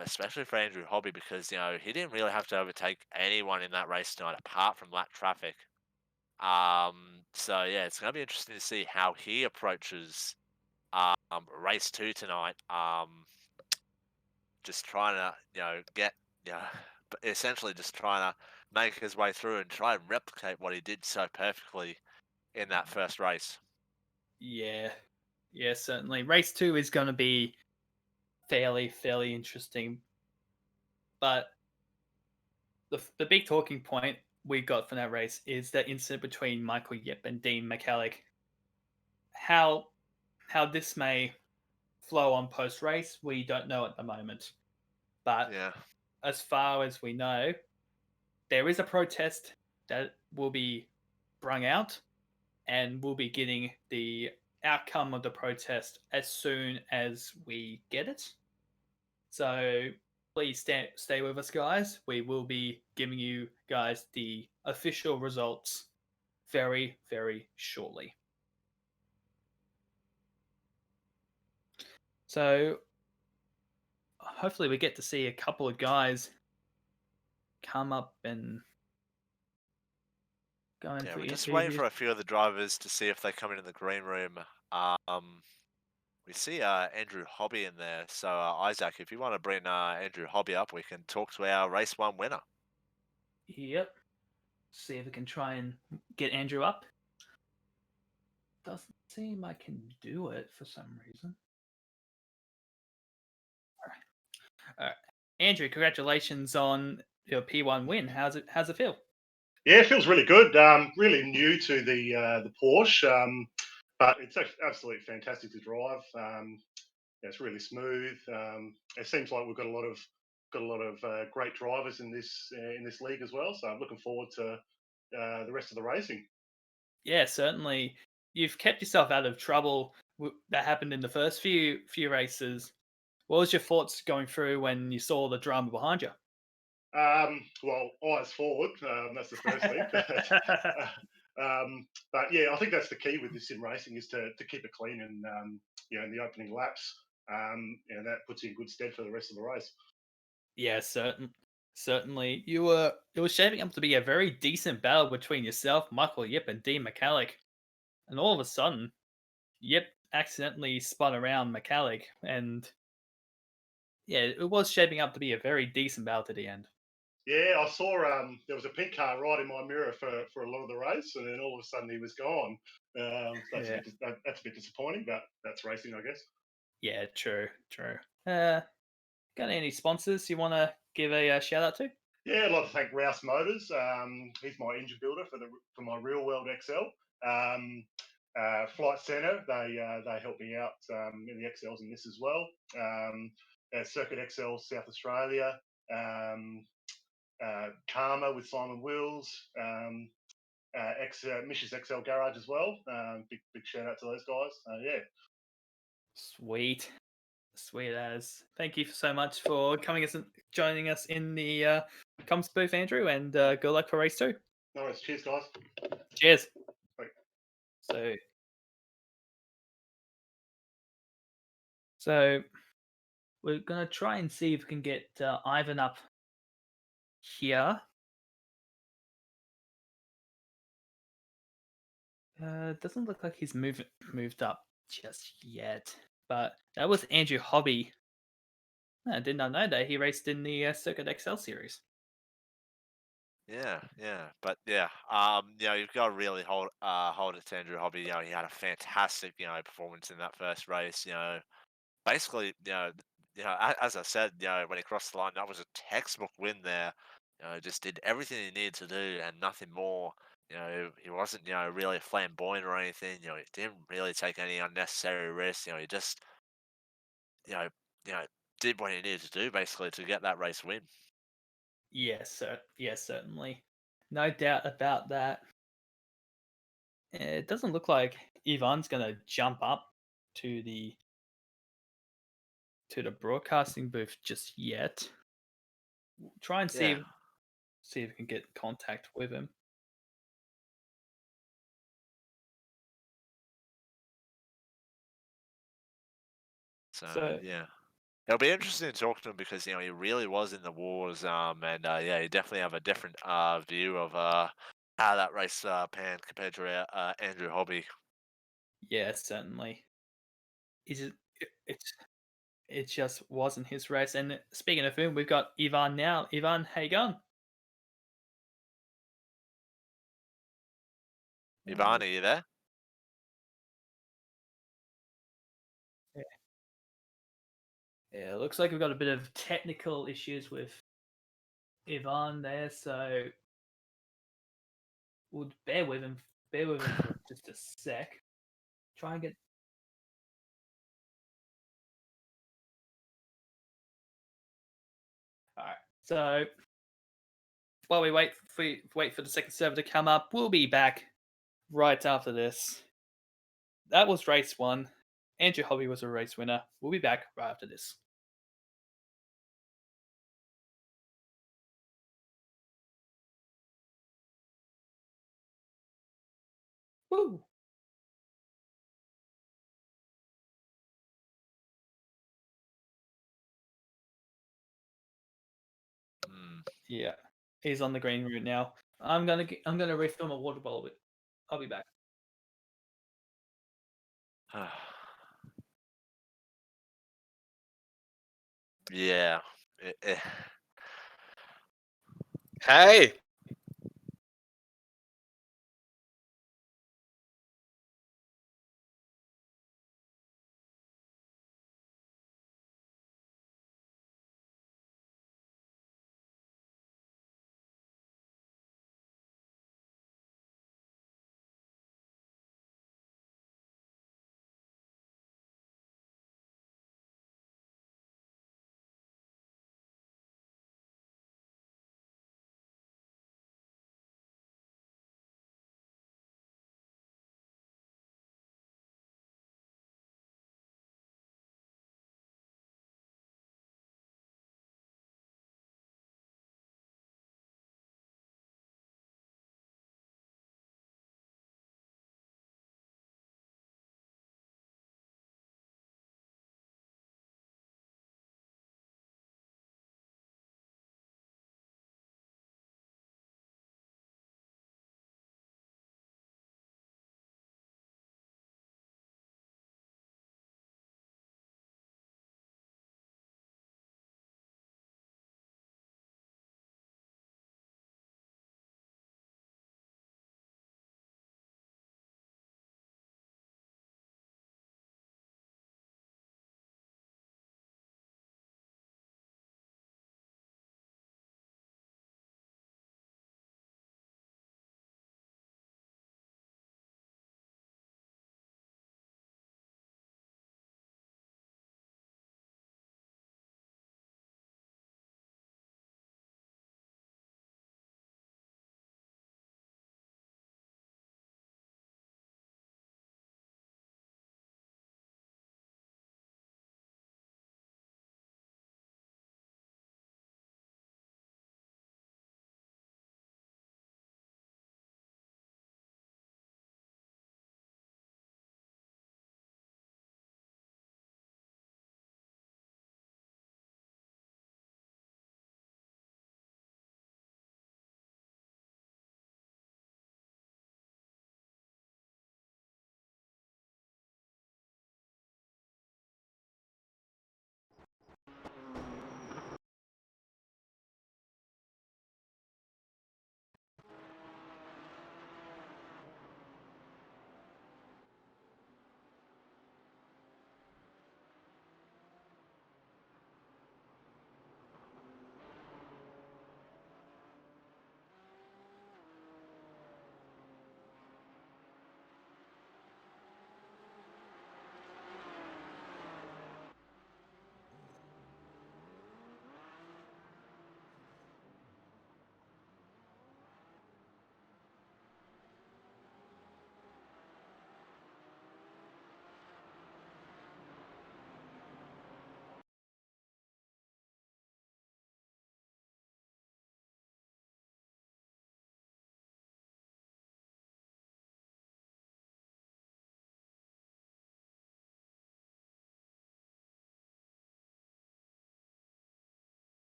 Especially for Andrew Hobby because he didn't really have to overtake anyone in that race tonight apart from lap traffic. So yeah, it's gonna be interesting to see how he approaches race two tonight. Just trying to get but essentially just trying to make his way through and try and replicate what he did so perfectly in that first race. Yeah, yeah, certainly. Race 2 is going to be fairly interesting, but the big talking point we got from that race is that incident between Michael Yip and Dean McCallick. How how this may flow on post race, we don't know at the moment. But Yeah. as far as we know, there is a protest that will be brung out, and we'll be getting the outcome of the protest as soon as we get it. So please stay with us, guys. We will be giving you guys the official results very shortly. So hopefully we get to see a couple of guys come up and go in Yeah, for we're just waiting interviews. for a few of the drivers to see if they come in the green room. Um, we see Andrew Hobby in there. So Isaac, if you want to bring Andrew Hobby up, we can talk to our race one winner. Yep. See if we can try and get Andrew up. Doesn't seem I can do it for some reason. All right. Andrew, congratulations on your P1 win. How's it feel? Yeah, it feels really good. Really new to the Porsche, but it's absolutely fantastic to drive. Yeah, it's really smooth. It seems like we've got a lot of great drivers in this league as well. So I'm looking forward to the rest of the racing. Yeah, certainly. You've kept yourself out of trouble that happened in the first few races. What was your thoughts going through when you saw the drama behind you? Well, eyes forward. That's the first thing. But yeah, I think that's the key with this sim racing is to keep it clean and in the opening laps. That puts you in good stead for the rest of the race. Yeah, certainly. It was shaping up to be a very decent battle between yourself, Michael Yip, and Dean McCallick. And all of a sudden, Yip accidentally spun around McCallick, and yeah, it was shaping up to be a very decent battle to the end. Yeah, I saw there was a pink car right in my mirror for a lot of the race, and then all of a sudden he was gone. Yeah, That's a bit disappointing, but that's racing, I guess. yeah, true. Got any sponsors you want to give a shout out to? Yeah, I'd like to thank Rouse Motors. He's my engine builder for my real world XL. Flight Centre, they help me out in the XLs in this as well. Circuit XL South Australia. Karma with Simon Wills. Mish's XL Garage as well. Big shout out to those guys. Yeah. Sweet. Sweet as. Thank you so much for joining us in the comms booth, Andrew, and good luck for race 2. No worries. Cheers, guys. Cheers. Bye. So, so we're gonna try and see if we can get Ivan up here. Doesn't look like he's moved up just yet. But that was Andrew Hobby. I did not know that he raced in the Circuit XL series. Yeah. But yeah, you've got to really hold it to Andrew Hobby. He had a fantastic, performance in that first race. Basically, as I said, when he crossed the line, that was a textbook win there. Just did everything he needed to do and nothing more. He wasn't, really flamboyant or anything. He didn't really take any unnecessary risks. He just, you know, you know, did what he needed to do basically to get that race win. Yes, sir. Yes, certainly. No doubt about that. It doesn't look like Ivan's gonna jump up to the broadcasting booth just yet. Try and Yeah. see if we can get contact with him. So So yeah. It'll be interesting to talk to him because he really was in the wars, and yeah, you definitely have a different view of how that race panned compared to Andrew Hobby. yeah, certainly. Is it? It just wasn't his race. And speaking of whom, we've got Ivan now. Ivan, how you going? Ivan, Uh, are you there? yeah, yeah, looks like we've got a bit of technical issues with Ivan there, so we'll bear with him. Bear with him for just a sec. Try and get. All right. So while we wait for the second server to come up, we'll be back right after this. That was race 1. Andrew Hobby was a race winner. We'll be back right after this. Woo! Hmm. Yeah, he's on the green route now. I'm gonna refill my water bottle. But I'll be back. Yeah. Eh. Hey,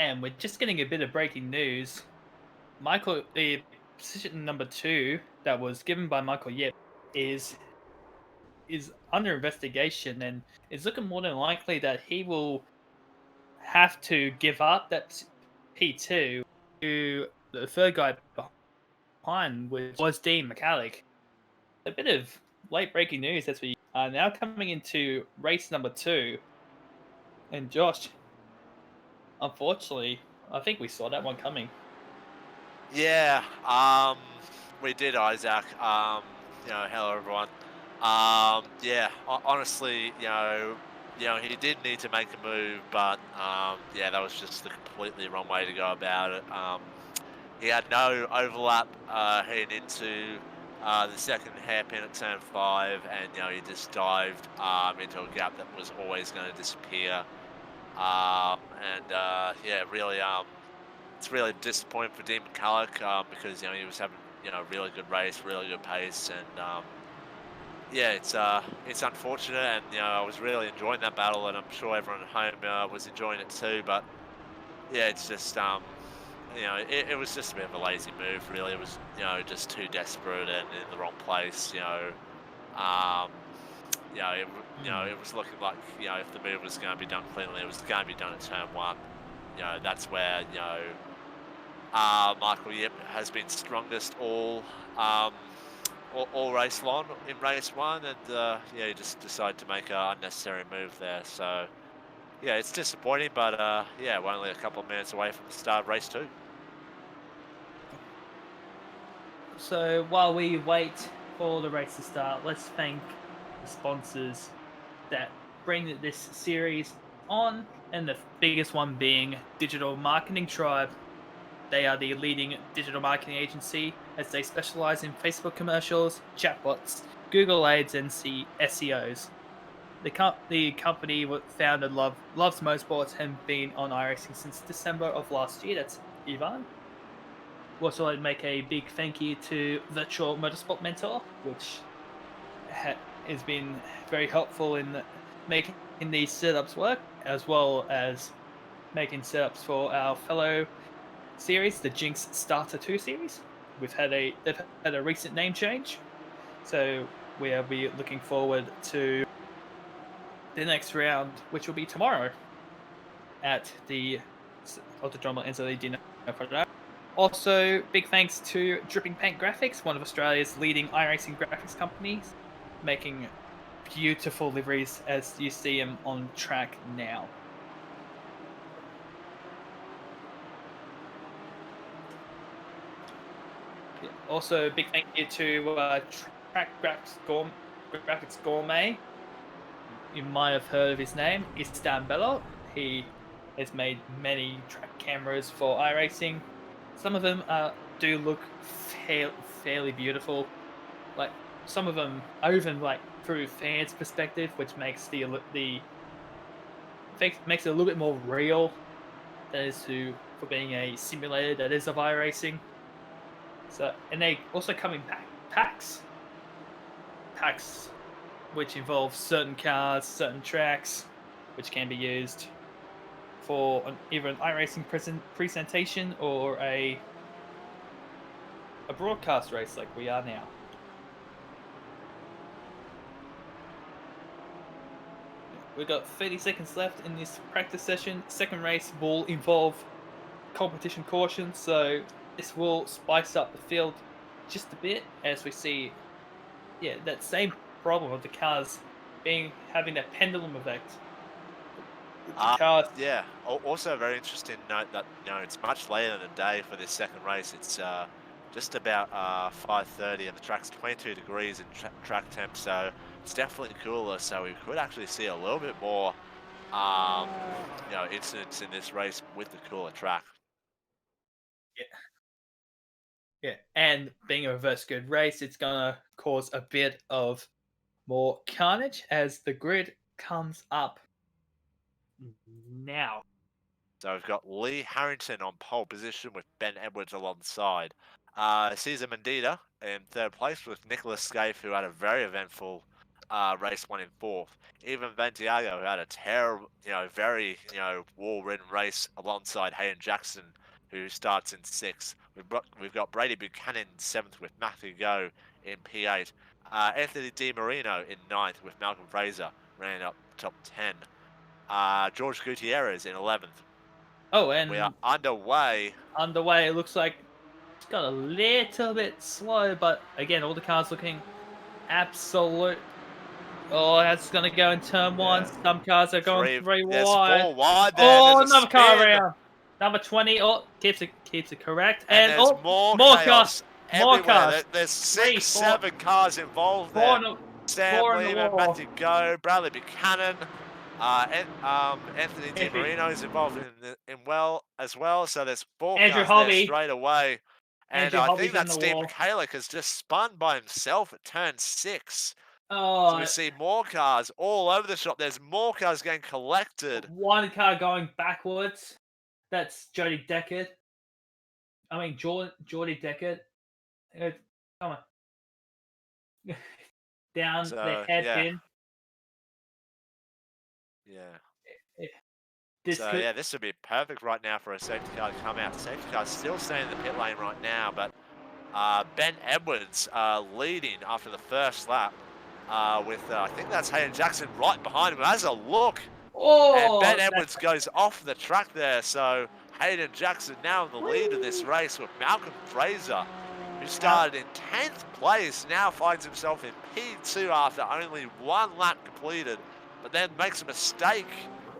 And we're just getting a bit of breaking news. The position number 2 that was given by Michael Yip is under investigation, and it's looking more than likely that he will have to give up that P2 to the third guy behind, which was Dean McCallick. A bit of late breaking news as we are now coming into race number 2. And Josh, unfortunately, I think we saw that one coming. Yeah, we did, Isaac. Hello everyone. Yeah, honestly, he did need to make a move, but yeah, that was just the completely wrong way to go about it. He had no overlap heading into the second hairpin at turn 5, and he just dived into a gap that was always going to disappear. Yeah, really, it's really disappointing for Dean McCulloch because he was having a really good race, really good pace, and yeah, it's unfortunate, and I was really enjoying that battle, and I'm sure everyone at home was enjoying it too. But yeah, it's just it was just a bit of a lazy move, really. It was just too desperate and in the wrong place. Um, it was looking like if the move was going to be done cleanly, it was going to be done at turn 1. That's where Michael Yip has been strongest all race long in race 1, and yeah, he just decided to make an unnecessary move there. So yeah, it's disappointing, but yeah, we're only a couple of minutes away from the start of race 2. So while we wait for the race to start, let's thank the sponsors that bring this series on, and the biggest one being Digital Marketing Tribe. They are the leading digital marketing agency as they specialize in Facebook commercials, chatbots, Google Ads, and SEOs. The company founded loves motorsports and been on iRacing since December of last year. That's Ivan. Also, I'd make a big thank you to Virtual Motorsport Mentor, which has been very helpful in making these setups work, as well as making setups for our fellow series, the Jinx Starter 2 series. They've had a recent name change, so we'll be looking forward to the next round, which will be tomorrow at the Autodromo Enzo Dino. Also, big thanks to Dripping Paint Graphics, one of Australia's leading iRacing graphics companies, making beautiful liveries as you see them on track now. Also, big thank you to Track Graphics Gourmet. You might have heard of his name, Istan Bello. He has made many track cameras for iRacing. Some of them do look fairly beautiful. Like some of them are even like through fans' perspective, which makes makes it a little bit more real. That is for being a simulator that is of iRacing. So, and they also come in packs which involve certain cars, certain tracks, which can be used for either an iRacing presentation or a broadcast race like we are now. We've got 30 seconds left in this practice session. Second race will involve competition caution, so this will spice up the field just a bit as we see, yeah, that same problem of the cars having that pendulum effect. The cars, Yeah. Also, a very interesting note that it's much later in the day for this second race. It's just about 5:30, and the track's 22 degrees in track temp, so it's definitely cooler. So we could actually see a little bit more, incidents in this race with the cooler track. yeah, and being a reverse grid race, it's gonna cause a bit of more carnage as the grid comes up now. So we've got Lee Harrington on pole position with Ben Edwards alongside. Cesar Mendita in third place with Nicholas Scaife, who had a very eventful race one in fourth. Even Santiago, who had a terrible, very, war-ridden race alongside Hayden Jackson, who starts in sixth. We've got Brady Buchanan in seventh with Matthew Go in P8. Anthony Di Marino in ninth with Malcolm Fraser, ran up top 10. George Gutierrez in 11th. Oh, And we are and underway. underway, it looks like it's got a little bit slow, but again, all the cars looking absolute. Oh, that's going to go in turn one. Yeah. Some cars are going three There's wide. 4 wide there. Oh, There's a another car spin. around. Number 20. Oh, keeps it correct. And And there's oh, more more cars. chaos More everywhere. cars. There's 3, 6, 4, 7 cars involved 4 there. in the, Sam 4 in the Lehman, wall. Matthew Go, Bradley Buchanan, Anthony Di Marino is involved in well as well. So there's 4 Andrew cars there Hobby. straight away. And Andrew I Hobby's think in that the Steve wall. Michalik has just spun by himself at turn 6. So Oh, we see more cars all over the shop. There's more cars getting collected. one car going backwards. That's Jody Deckard. I mean, Jordy Deckard. Come on. Down So, the head yeah. in. Yeah. This So, could. yeah, this would be perfect right now for a safety car to come out. Safety car's still staying in the pit lane right now, but Ben Edwards leading after the first lap with, I think that's Hayden Jackson right behind him. Has a look. And Oh, Ben Edwards goes off the track there. So Hayden Jackson now in the lead of this race with Malcolm Fraser, who started in 10th place, now finds himself in P2 after only 1 lap completed, but then makes a mistake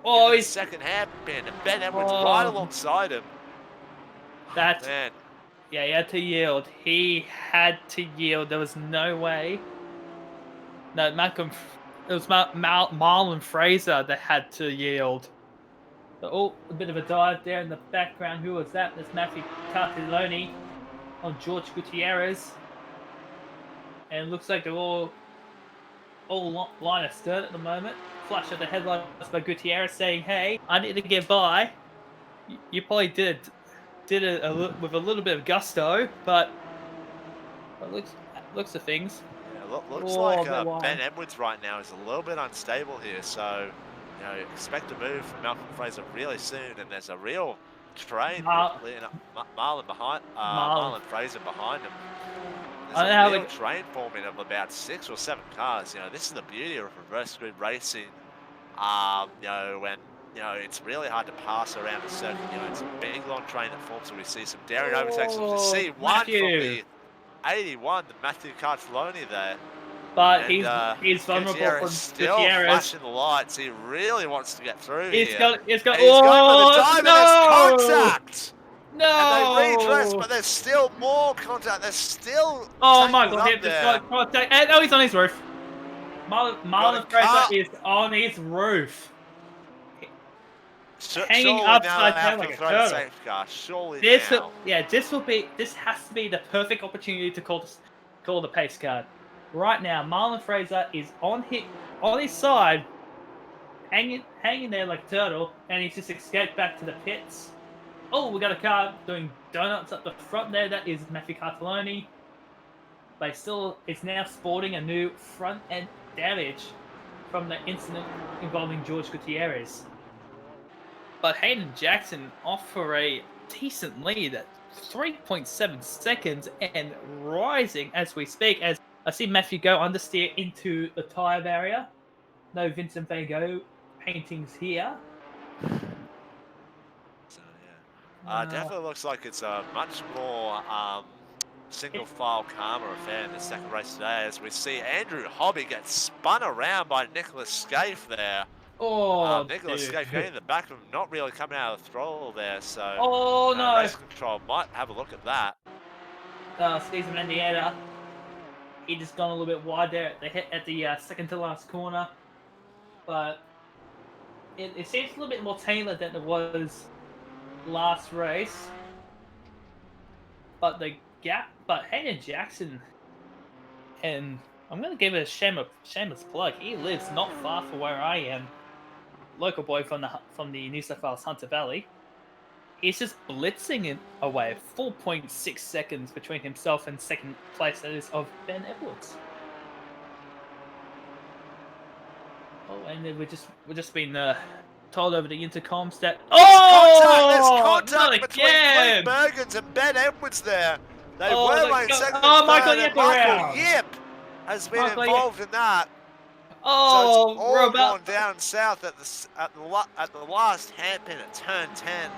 in the second hairpin, and Ben Edwards right alongside him. That, Man. yeah, he had to yield. He had to yield. There was no way. No, it was Marlon Fraser that had to yield. Oh, a bit of a dive there in the background. Who was that? That's Matthew Cartelloni on George Gutierrez. And it looks like they're all line of stern at the moment. Flash of the headlights by Gutierrez saying, "Hey, I need to get by." You probably did it with a little bit of gusto, but looks of things. Yeah, looks like Ben Edwards right now is a little bit unstable here, so expect a move from Malcolm Fraser really soon, and there's a real train leading up Marlon Fraser behind him. There's a real train forming of about 6 or 7 cars. This is the beauty of reverse grid racing. When it's really hard to pass around a circuit. It's a big long train that forms, and we see some daring overtakes. We see one from the 81, the Matthew Cartelloni there. But and, he's vulnerable Gutierrez from still Gutierrez. flashing the lights. He really wants to get through here. He's got. And he's going for the dive, and there's contact. No! And they redress, but there's still more contact. There's still. Oh my God! He's got contact. And he's on his roof. Marlon Fraser is on his roof. Hanging upside down like a turtle. Surely this now. has to be the perfect opportunity to call the pace card. Right now, Marlon Fraser is on his side, hanging there like a turtle, and he's just escaped back to the pits. Oh, we got a car doing donuts up the front there. That is Matthew Cartelloni. But it's now sporting a new front end damage from the incident involving George Gutierrez. But Hayden Jackson off for a decent lead at 3.7 seconds and rising as we speak. As I see Matthew Go understeer into the tyre barrier. No Vincent Van Gogh paintings here. So yeah, definitely looks like it's a much more single file calmer affair in the second race today, as we see Andrew Hobby get spun around by Nicholas Scaife there. Oh, Nicholas Scaife getting in the back of him, not really coming out of the throttle there, so no. race control might have a look at that. Stephen Indiana, he just gone a little bit wide there at the second to last corner, but it seems a little bit more tailored than it was last race. But Hayden Jackson, and I'm going to give it a shameless plug. He lives not far from where I am, local boy from the New South Wales Hunter Valley. He's just blitzing it away. 4.6 seconds between himself and second place, that is, of Ben Edwards. Oh, and then we're just been told over the intercoms that There's oh, not contact between Luke again! Bergens and Ben Edwards there. They Oh, were running second and oh, Michael third, and Yip Michael around. Yip has been Michael Yip. involved in that. So it's Oh, we're all about gone down south at the last hairpin at turn 10.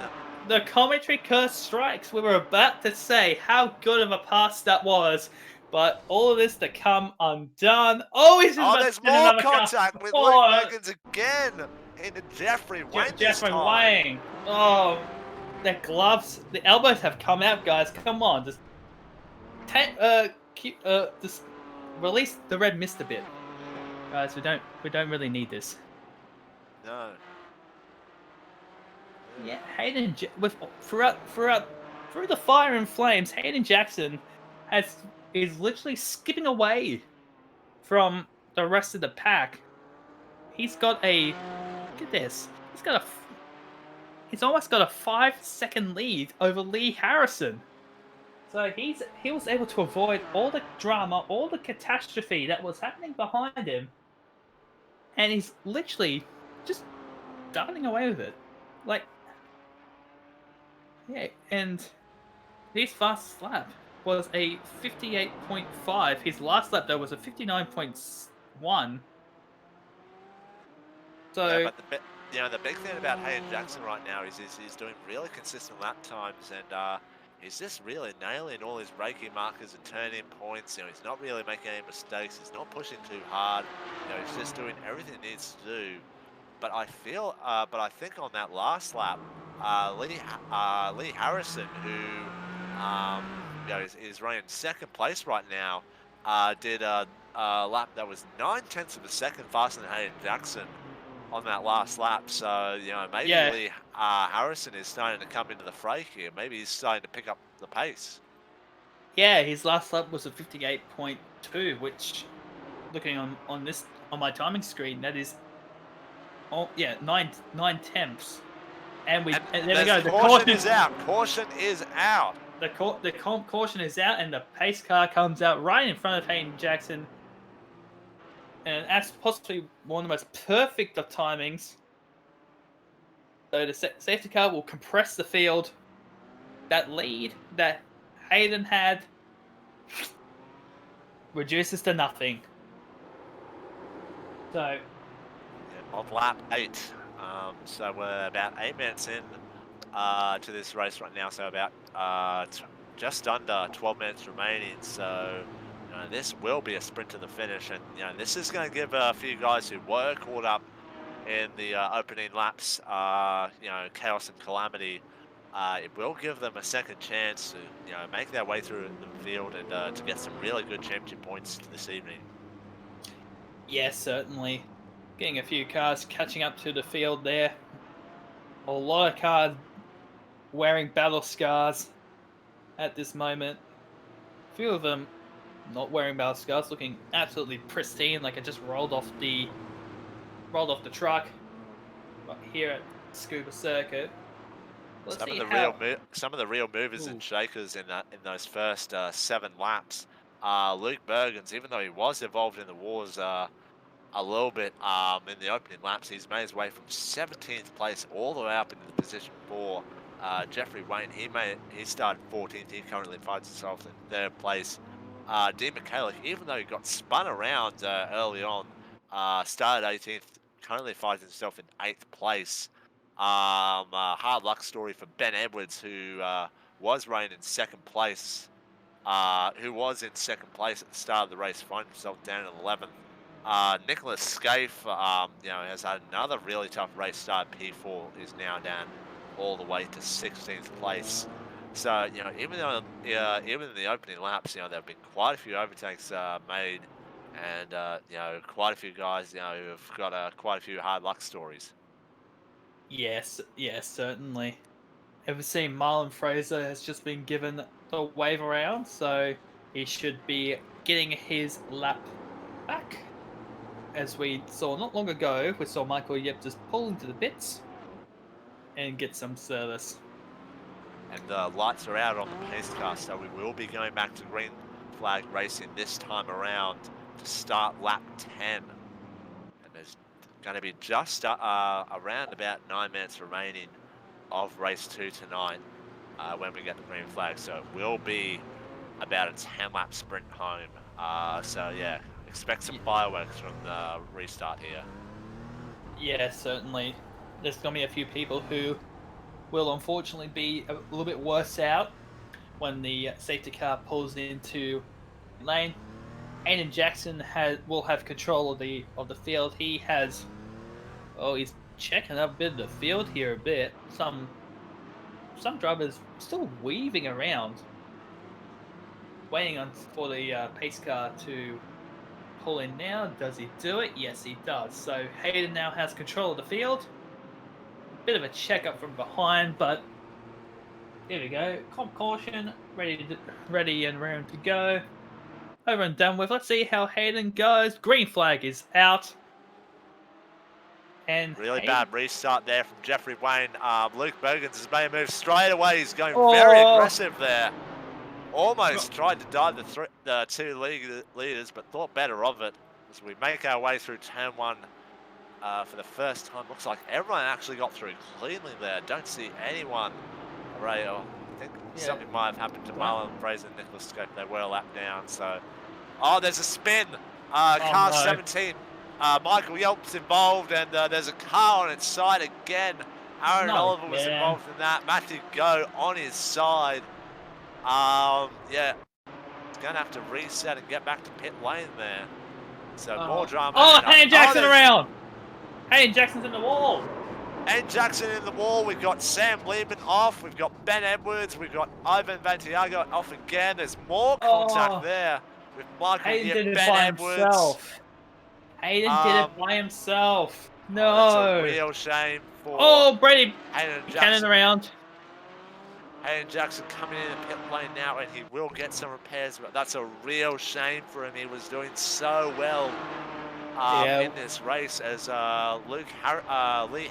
the commentary curse strikes. We were about to say how good of a pass that was, but all of this to come undone. Oh, he's just Oh, about to there's spin more another car. contact with Luke Oh, Bergens again into Jeffrey Wayne this Jeffrey time. Wang. Oh, the gloves, the elbows have come out, guys. Come on, just just release the red mist a bit, guys. We don't really need this. No. Yeah, with through the fire and flames, Hayden Jackson is literally skipping away from the rest of the pack. He's got a look at this. He's almost got a 5-second lead over Lee Harrison. So he was able to avoid all the drama, all the catastrophe that was happening behind him, and he's literally just darting away with it. Like, yeah, and his fastest lap was a 58.5. His last lap though was a 59.1. Yeah, So but the big thing about Hayden Jackson right now is he's doing really consistent lap times, and he's just really nailing all his braking markers and turning points. He's not really making any mistakes. He's not pushing too hard. He's just doing everything he needs to do. But I think on that last lap, Lee Harrison, who is running second place right now, did a lap that was 9/10 of a second faster than Hayden Jackson on that last lap. So maybe yeah, Lee Harrison is starting to come into the fray here. Maybe he's starting to pick up the pace. yeah, his last lap was a 58.2, which looking on my timing screen, that is nine tenths. And there we go. The caution is out. Caution is out. The caution is out, and the pace car comes out right in front of Hayden Jackson. And that's possibly one of the most perfect of timings. So the safety car will compress the field. That lead that Hayden had reduces to nothing. So, Of lap 8. So we're about 8 minutes in to this race right now. So about just under 12 minutes remaining. So this will be a sprint to the finish, and this is going to give a few guys who were caught up in the opening laps, chaos and calamity. It will give them a second chance to make their way through the field and to get some really good championship points this evening. yes, certainly. Getting a few cars catching up to the field there. A lot of cars wearing battle scars at this moment. A few of them not wearing battle scars, looking absolutely pristine, like it just rolled off the truck. But here at Tsukba Circuit, Some of the real movers and shakers in those first 7 laps. Luke Bergens, even though he was involved in the wars a little bit in the opening laps, he's made his way from 17th place all the way up into the position 4. Jeffrey Wayne, he started 14th. He currently finds himself in 3rd place. Dean McCulloch, even though he got spun around early on, started 18th. Currently finds himself in 8th place. Hard luck story for Ben Edwards, who was running in 2nd place. Who was in 2nd place at the start of the race, finds himself down in 11th. Nicholas Scaife, has had another really tough race start. P4 is now down all the way to 16th place. So, even in the opening laps, there have been quite a few overtakes made, and quite a few guys, who've got quite a few hard luck stories. yes, certainly. Have we seen Marlon Fraser has just been given the wave around, so he should be getting his lap back. As we saw not long ago, we saw Michael Yip just pull into the pits and get some service. And the lights are out on the pace car, so we will be going back to green flag racing this time around to start lap 10. And there's going to be just around about 9 minutes remaining of race 2 tonight when we get the green flag. So it will be about a 10-lap sprint home. So yeah, expect some Y- fireworks from the restart here. Yeah, certainly. There's gonna be a few people who will unfortunately be a little bit worse out when the safety car pulls into lane. Aiden Jackson will have control of the field. He has he's checking up a bit of the field here a bit. Some drivers still weaving around, waiting on for the pace car to pull in now. Does he do it? Yes, he does. So Hayden now has control of the field. Bit of a checkup from behind, but here we go. Comp caution, ready and round to go. Over and done with. Let's see how Hayden goes. Green flag is out. And Really Hayden. bad restart there from Jeffrey Wayne. Luke Bergens has made a move straight away. He's going very Oh, aggressive there. Almost tried to dive the two leaders, but thought better of it. As we make our way through turn 1 for the first time. Looks like everyone actually got through cleanly there. Don't see anyone. Right, I think yeah. something might have happened to Wow. Marlon Fraser and Nicholas Scope. They were lapped down, so... Oh, there's a spin. Oh, Car no. 17. Michael Yelp's involved, and there's a car on its side again. Aaron Not Oliver was again. involved in that. Matthew Go on his side. Yeah, he's going to have to reset and get back to pit lane there. So more drama. Oh, and, Hayden Jackson there's around. Hayden Jackson's in the wall. Ed Jackson in the wall. We've got Sam Liebman off. We've got Ben Edwards. We've got Ivan Vantiago off again. There's more contact there with Michael Hayden Yip, did it Ben by Edwards. himself. Hayden did it by himself. No. That's a real shame for Brady Hayden Cannon Jackson. around. Hayden Jackson coming in the pit lane now, and he will get some repairs, but that's a real shame for him. He was doing so well in this race as Lee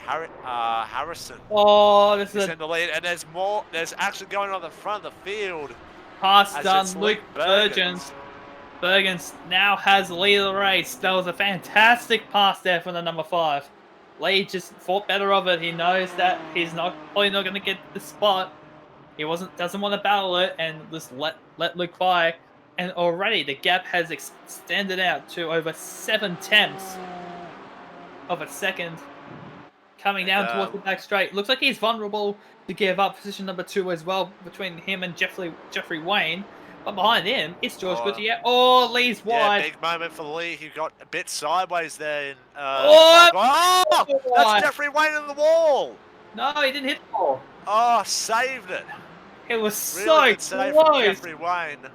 Harrison This is in the lead, and there's more. There's actually going on the front of the field. pass as done. it's Luke Bergens. Bergens now has the lead of the race. That was a fantastic pass there from the number 5. Lee just thought better of it. He knows that he's probably not going to get the spot. He doesn't want to battle it and just let Luke by. And already the gap has extended out to over 7/10 of a second. Coming down towards the back straight. Looks like he's vulnerable to give up position number 2 as well between him and Jeffrey Wayne. But behind him, it's George Gutierrez. Oh, Lee's wide. Yeah, big moment for Lee. He got a bit sideways there. In, that's Jeffrey Wayne in the wall. No, he didn't hit the ball. Oh, saved it. It was Really so good save close. from Jeffrey Wayne.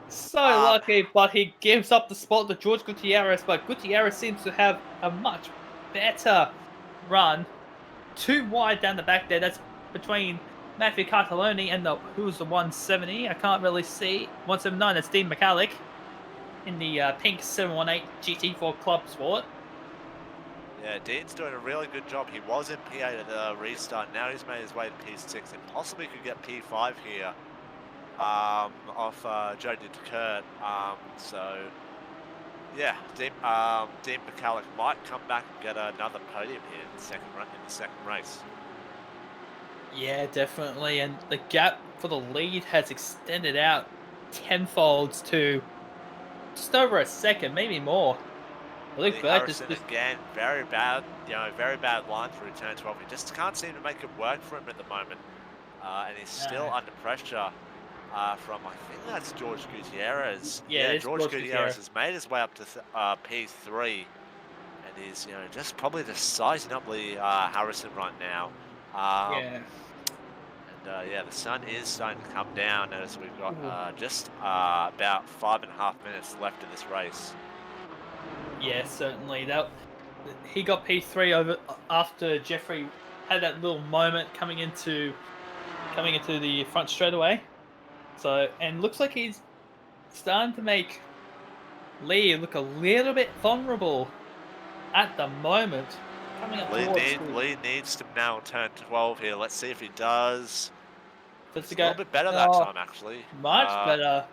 So lucky, but he gives up the spot to George Gutierrez. But Gutierrez seems to have a much better run. 2 wide down the back there. That's between Matthew Cartoloni and who's the 170? I can't really see. 179. That's Dean McCallick in the pink 718 GT4 Club Sport. Yeah, Dean's doing a really good job. He was in P8 at the restart. Now he's made his way to P6 and possibly could get P5 here off Joe DeKurt. So, yeah, Dean McCallick might come back and get another podium here in the second race. Yeah, definitely. And the gap for the lead has extended out tenfolds to just over a second, maybe more. Luke Harrison again, very bad line through turn 12. He just can't seem to make it work for him at the moment. And he's still under pressure from, I think that's George Gutierrez. Yeah, George Gutierrez has made his way up to P3. And he's, just probably just sizing up Lee Harrison right now. And the sun is starting to come down as we've got just about 5.5 minutes left in this race. Yeah, certainly. He got P3 over after Jeffrey had that little moment coming into the front straightaway. So, and looks like he's starting to make Lee look a little bit vulnerable at the moment. Coming up Lee needs to now turn 12 here. Let's see if he does. It's a little bit better that time, actually. Much better.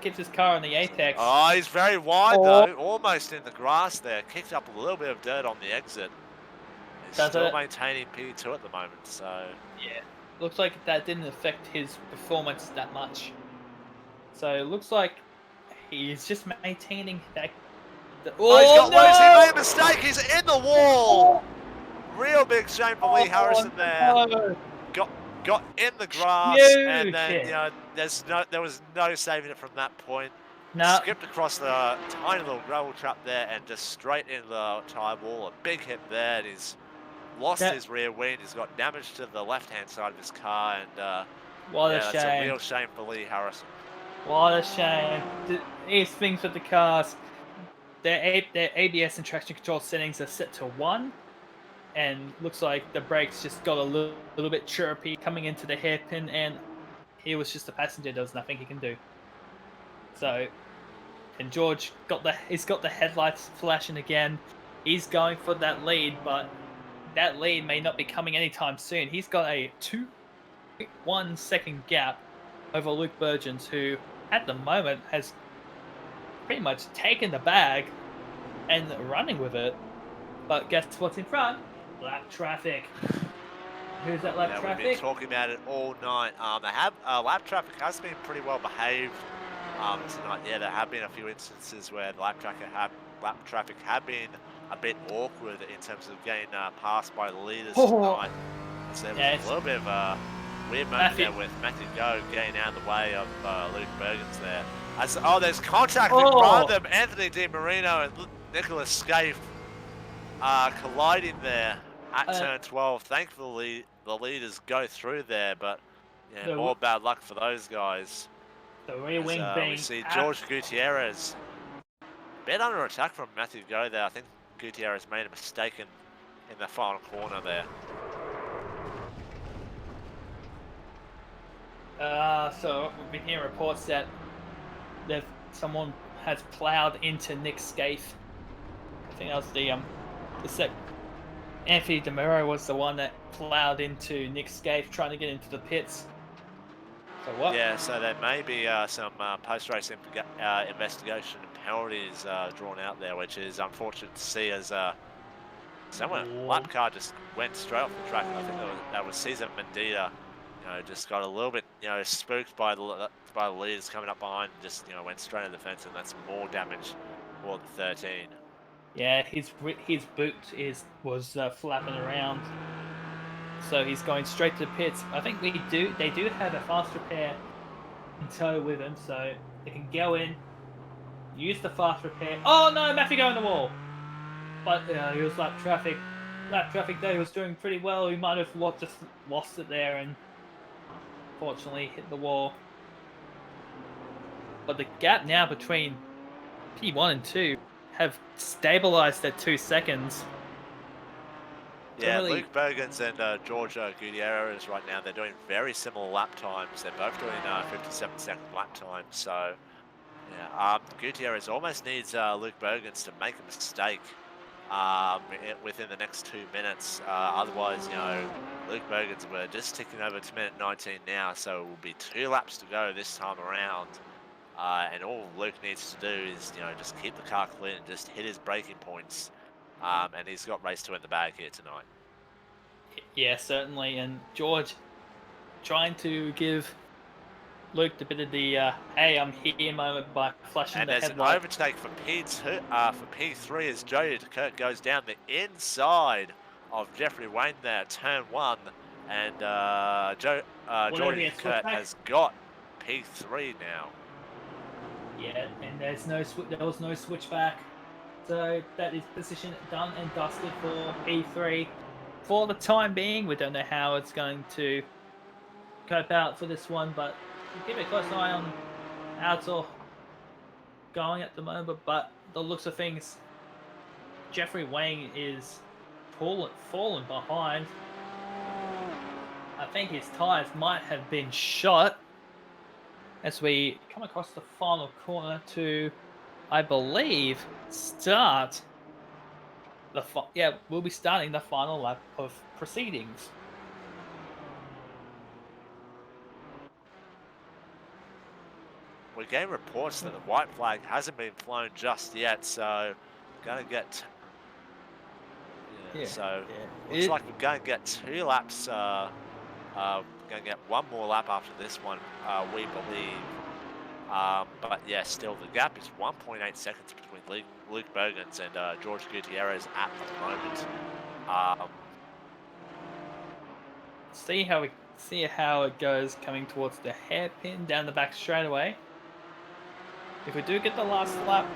keeps his car on the apex. Oh, he's very wide, Oh. though. Almost in the grass there. Kicked up a little bit of dirt on the exit. He's Does still it? maintaining P2 at the moment, so... Yeah. Looks like that didn't affect his performance that much. So it looks like he's just maintaining that. Oh, he's got loose. He made a No! mistake. He's in the wall. Real big shame for Lee Harrison there. No! Got in the grass, and Huge then hit. there was no saving it from that point. No. Skipped across the tiny little gravel trap there and just straight into the tire wall. A big hit there, and he's lost his rear wing. He's got damage to the left-hand side of his car, and What yeah, a that's a shame. real shame for Lee Harrison. What a shame. Here's things with the cars. Their ABS and traction control settings are set to 1. And looks like the brakes just got a little bit chirpy coming into the hairpin, and he was just a passenger. There was nothing he can do. So, and George he's got the headlights flashing again. He's going for that lead, but that lead may not be coming anytime soon. He's got a 2.1 second gap over Luke Burgeons, who at the moment has pretty much taken the bag and running with it. But guess what's in front? Lap traffic. Who's that lap traffic? We've been talking about it all night. They have lap traffic has been pretty well behaved tonight. Yeah, there have been a few instances where the lap traffic have been a bit awkward in terms of getting passed by the leaders tonight. So there was a little bit of a weird moment there with Matthew Go getting out of the way of Luke Bergens there. There's contact in front of them. Anthony Di Marino and Nicholas Scaife colliding there at turn 12. Thankfully, the leaders go through there, but yeah, more bad luck for those guys. The rear wing being we see George Gutierrez a bit under attack from Matthew Go there. I think Gutierrez made a mistake in the final corner there. So we've been hearing reports that someone has plowed into Nick Scaife. I think that was Anthony DeMuro was the one that plowed into Nick Scaife trying to get into the pits. So what? Yeah, so there may be some post-race investigation and penalties drawn out there, which is unfortunate to see as someone lap car just went straight off the track. I think that was Cesar Mendita. Just got a little bit, spooked by the leaders coming up behind, and just, went straight into the fence, and that's more damage for the 13. Yeah, his boot was flapping around, so he's going straight to the pits. I think they do have a fast repair in tow with him, so they can go in, use the fast repair. Oh no, Matthew Go in the wall! But he was lap traffic there. He was doing pretty well. He might have just lost it there and fortunately hit the wall. But the gap now between P1 and 2 have stabilized at 2 seconds. Yeah, Luke Bergens and George Gutierrez right now, they're doing very similar lap times. They're both doing 57-second lap times. So, yeah, Gutierrez almost needs Luke Bergens to make a mistake within the next 2 minutes. Otherwise, Luke Bergens, we're just ticking over to minute 19 now, so it will be 2 laps to go this time around. And all Luke needs to do is, just keep the car clean and just hit his braking points. And he's got race 2 in the bag here tonight. Yeah, certainly. And George trying to give Luke a bit of the hey, I'm here moment by flashing the headlight. And there's an overtake for P3 as Jody DeKirk goes down the inside of Jeffrey Wayne there, turn 1. And Jody DeKirk has got P3 now. Yeah, and there was no switchback. So that is position done and dusted for P3. For the time being, we don't know how it's going to cope out for this one, but we'll keep a close eye on how it's all going at the moment. But the looks of things, Jeffrey Wang is fallen behind. I think his tires might have been shot as we come across the final corner to, I believe, start we'll be starting the final lap of proceedings. we're getting reports that the white flag hasn't been flown just yet, so gonna get yeah. Yeah, So yeah. looks like we're gonna get 2 laps. Gonna get one more lap after this one, we believe. But yeah, still the gap is 1.8 seconds between Luke Bergens and George Gutierrez at the moment. Um, See how it goes coming towards the hairpin down the back straight away. If we do get the last lap,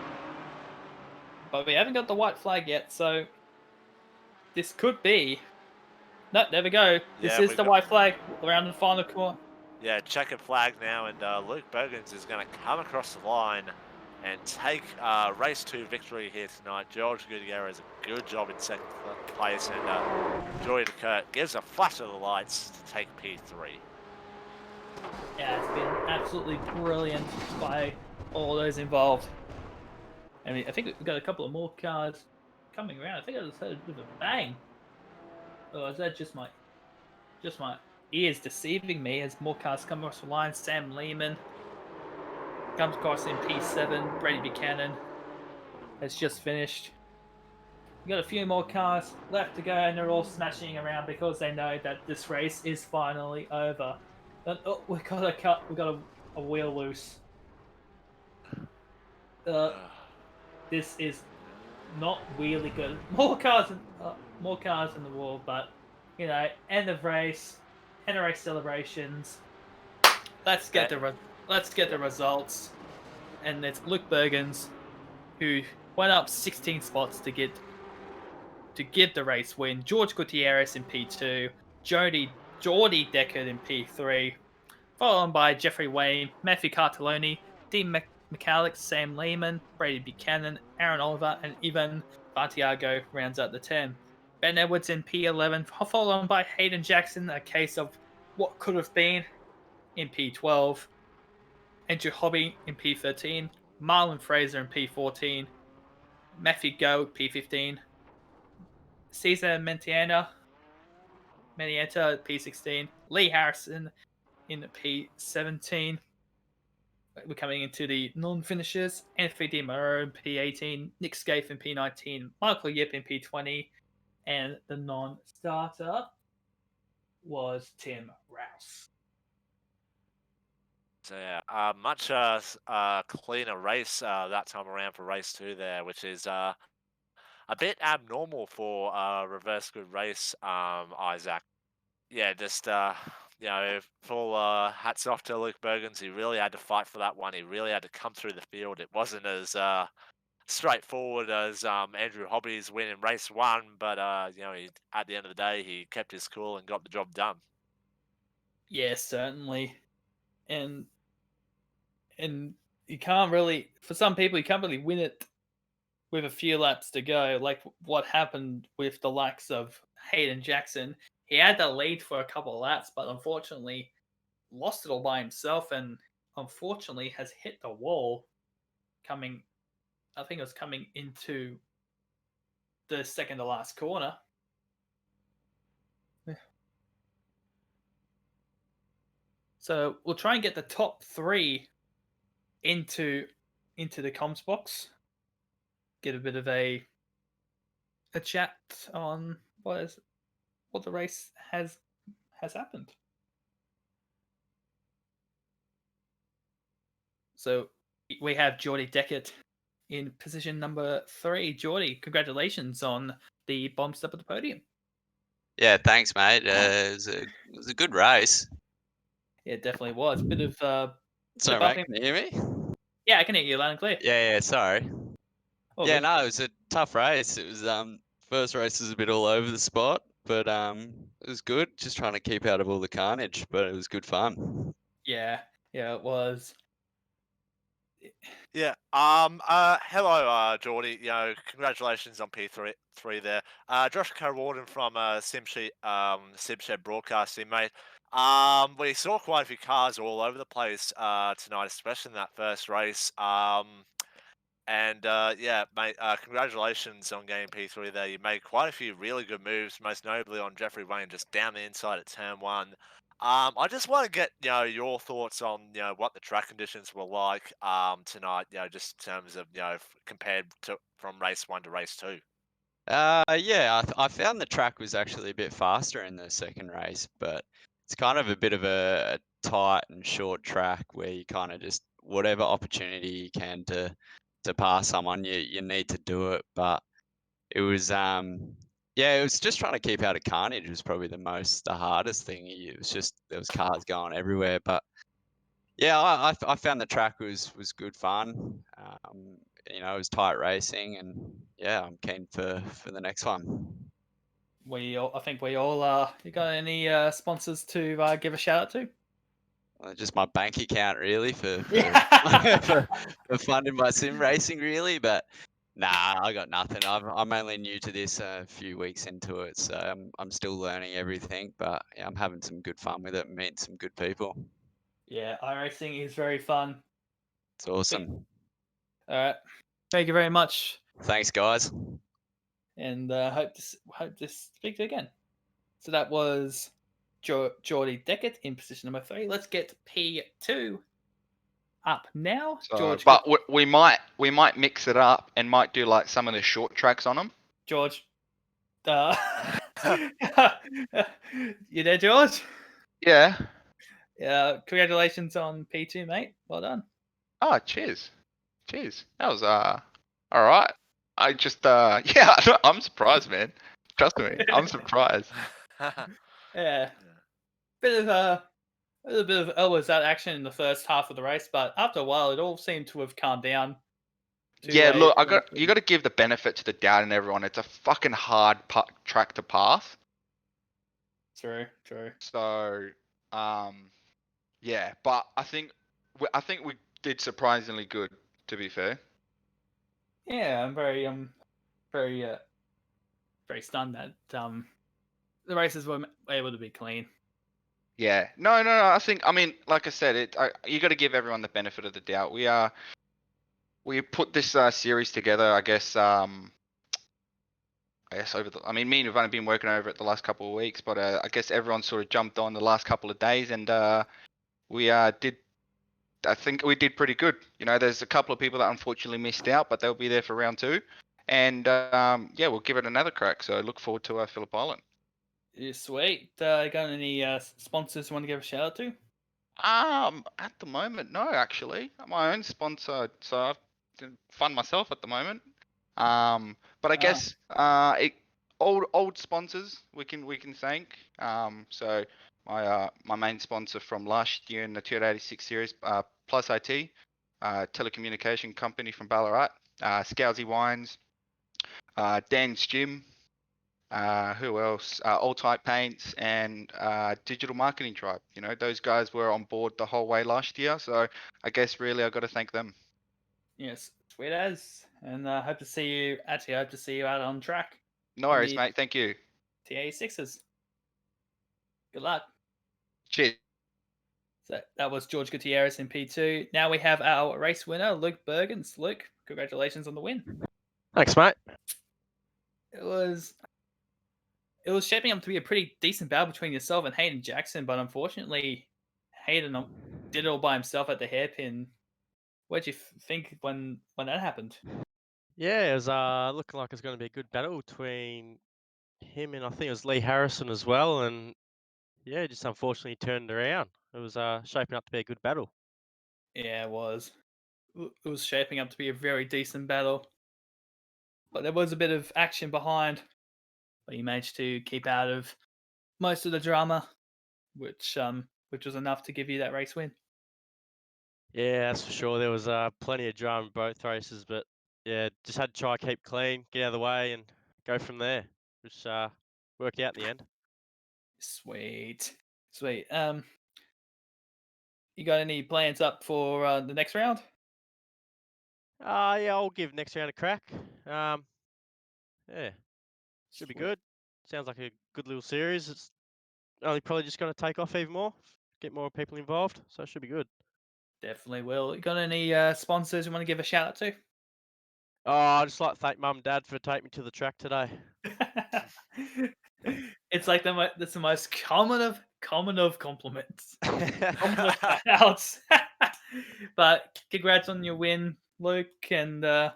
but we haven't got the white flag yet, so this could be. No, there we go. This yeah, is we've the got white flag around the final corner. checkered flag now, and Luke Bergens is going to come across the line and take race 2 victory here tonight. George Gutierrez, a good job in second place, and Joey DeKirk gives a flash of the lights to take P3. Yeah, it's been absolutely brilliant by all those involved. I mean, I think we've got a couple of more cars coming around. I think I just heard a bit of a bang. Or is that just my ears deceiving me as more cars come across the line? Sam Lehman comes across in P7. Brady Buchanan has just finished. We've got a few more cars left to go, and they're all smashing around because they know that this race is finally over. And oh, we got a cut. We got a wheel loose. Uh, this is not really good. More cars in the wall, but end of race, end of race celebrations. Let's get Uh, the results, and it's Luke Bergens who went up 16 spots to get the race win. George Gutierrez in P2, Jordy Deckard in P3, followed on by Jeffrey Wayne, Matthew Cartelloni, Dean McCallick, Sam Lehman, Brady Buchanan, Aaron Oliver, and Ivan Santiago rounds out the 10. Ben Edwards in P11, followed on by Hayden Jackson, a case of what could have been in P12. Andrew Hobby in P13, Marlon Fraser in P14, Matthew Go P15, Cesar Mentienta P16, Lee Harrison in P17. We're coming into the non-finishers. Anthony Di Mauro in P18, Nick Scaife in P19, Michael Yip in P20, and the non-starter was Tim Rouse. So yeah, much cleaner race that time around for race 2 there, which is a bit abnormal for reverse good race, Isaac. Yeah, just full hats off to Luke Bergens. He really had to fight for that one. He really had to come through the field. It wasn't as straightforward as Andrew Hobby's win in race 1, but at the end of the day, he kept his cool and got the job done. Yeah, certainly. And you can't really, for some people, you can't really win it with a few laps to go, like what happened with the likes of Hayden Jackson. He had the lead for a couple of laps, but unfortunately lost it all by himself, and unfortunately has hit the wall coming. I think it was coming into the second to last corner. So we'll try and get the top 3 into the comms box. Get a bit of a chat on what the race has happened. So we have Geordie Deckett in position number 3. Geordie, congratulations on the bomb step at the podium. Yeah, thanks, mate. It was a good race. Yeah, it definitely was. Bit of Sorry, mate. bumping. Can you hear me? Yeah, I can hear you loud and clear. Yeah, sorry. All Yeah, good. no, it was a tough race. It was first race was a bit all over the spot, but it was good. Just trying to keep out of all the carnage, but it was good fun. Yeah, it was. Yeah. Hello, Geordie. Congratulations on P3 there. Josh Co-Warden from Simshed Broadcasting, mate. We saw quite a few cars all over the place tonight, especially in that first race. Yeah, mate. Congratulations on getting P3 there. You made quite a few really good moves, most notably on Jeffrey Wayne, just down the inside at turn 1. I just want to get your thoughts on what the track conditions were like tonight. Just in terms of compared to from race 1 to race 2. Yeah, I found the track was actually a bit faster in the second race, but it's kind of a bit of a tight and short track where you kind of just whatever opportunity you can to pass someone, you need to do it. But it was yeah, it was just trying to keep out of carnage was probably the hardest thing. It was just there was cars going everywhere, but yeah, I found the track was good fun. It was tight racing, and yeah, I'm keen for the next one. I think we all You got any sponsors to give a shout out to? Just my bank account really Yeah. for funding my sim racing really, but nah, I got nothing. I'm only new to this, a few weeks into it, so I'm still learning everything. But yeah, I'm having some good fun with it, and meeting some good people. Yeah, iRacing is very fun. It's awesome. All right, thank you very much, Thanks, guys. and hope to speak to you again. So that was Geordie Deckett in position number 3. Let's get P2 up now. So, George, but we might mix it up and might do like some of the short tracks on them. George, uh, you there, George? Yeah. Yeah, congratulations on P2, mate. Well done. Oh, cheers. Cheers. That was all right. I just yeah, I'm surprised, man. Trust me, I'm surprised. Yeah, bit of a little bit of was that action in the first half of the race, but after a while, it all seemed to have calmed down. Yeah, look, you got to give the benefit to the doubt in everyone. It's a fucking hard track to pass. True. So, yeah, but I think we did surprisingly good, to be fair. Yeah, I'm very very stunned that the races were able to be clean. Yeah, no. I mean, like I said, you got to give everyone the benefit of the doubt. We put this series together, I guess. I guess I mean, me and you've only been working over it the last couple of weeks, but I guess everyone sort of jumped on the last couple of days, and we did. I think we did pretty good. There's a couple of people that unfortunately missed out, but they'll be there for round 2, and yeah, we'll give it another crack. So I look forward to Phillip Island. Yeah, sweet. Got any sponsors you want to give a shout out to? At the moment, no, actually. I'm my own sponsor, so I fund myself at the moment. But I guess old sponsors we can thank. So my main sponsor from last year in the 286 series, Plus IT, telecommunication company from Ballarat, Scousy Wines, Dan's Gym. Who else? All Type Paints and Digital Marketing Tribe. Those guys were on board the whole way last year, so I guess really I got to thank them. Yes, sweet as, and hope to see you. Actually, hope to see you out on track. No worries, mate. Thank you. TA6s. Good luck. Cheers. So that was George Gutierrez in P2. Now we have our race winner, Luke Bergens. Luke, congratulations on the win. Thanks, mate. It was shaping up to be a pretty decent battle between yourself and Hayden Jackson, but unfortunately, Hayden did it all by himself at the hairpin. What did you think when that happened? Yeah, it was looking like it's going to be a good battle between him and I think it was Lee Harrison as well, and yeah, just unfortunately turned around. It was shaping up to be a good battle. Yeah, it was. It was shaping up to be a very decent battle, but there was a bit of action behind. But you managed to keep out of most of the drama, which was enough to give you that race win. Yeah, that's for sure. There was plenty of drama in both races, but yeah, just had to try to keep clean, get out of the way, and go from there, which worked out in the end. Sweet. You got any plans up for the next round? Yeah, I'll give next round a crack. Yeah, should be Sweet. good. Sounds like a good little series. It's only probably just going to take off even more, get more people involved, so it should be good. Definitely will. You got any sponsors you want to give a shout out to? Oh, I'd just like to thank Mum and Dad for taking me to the track today. It's like that's the most common of common of compliments. Common of outs. But congrats on your win, Luke, and I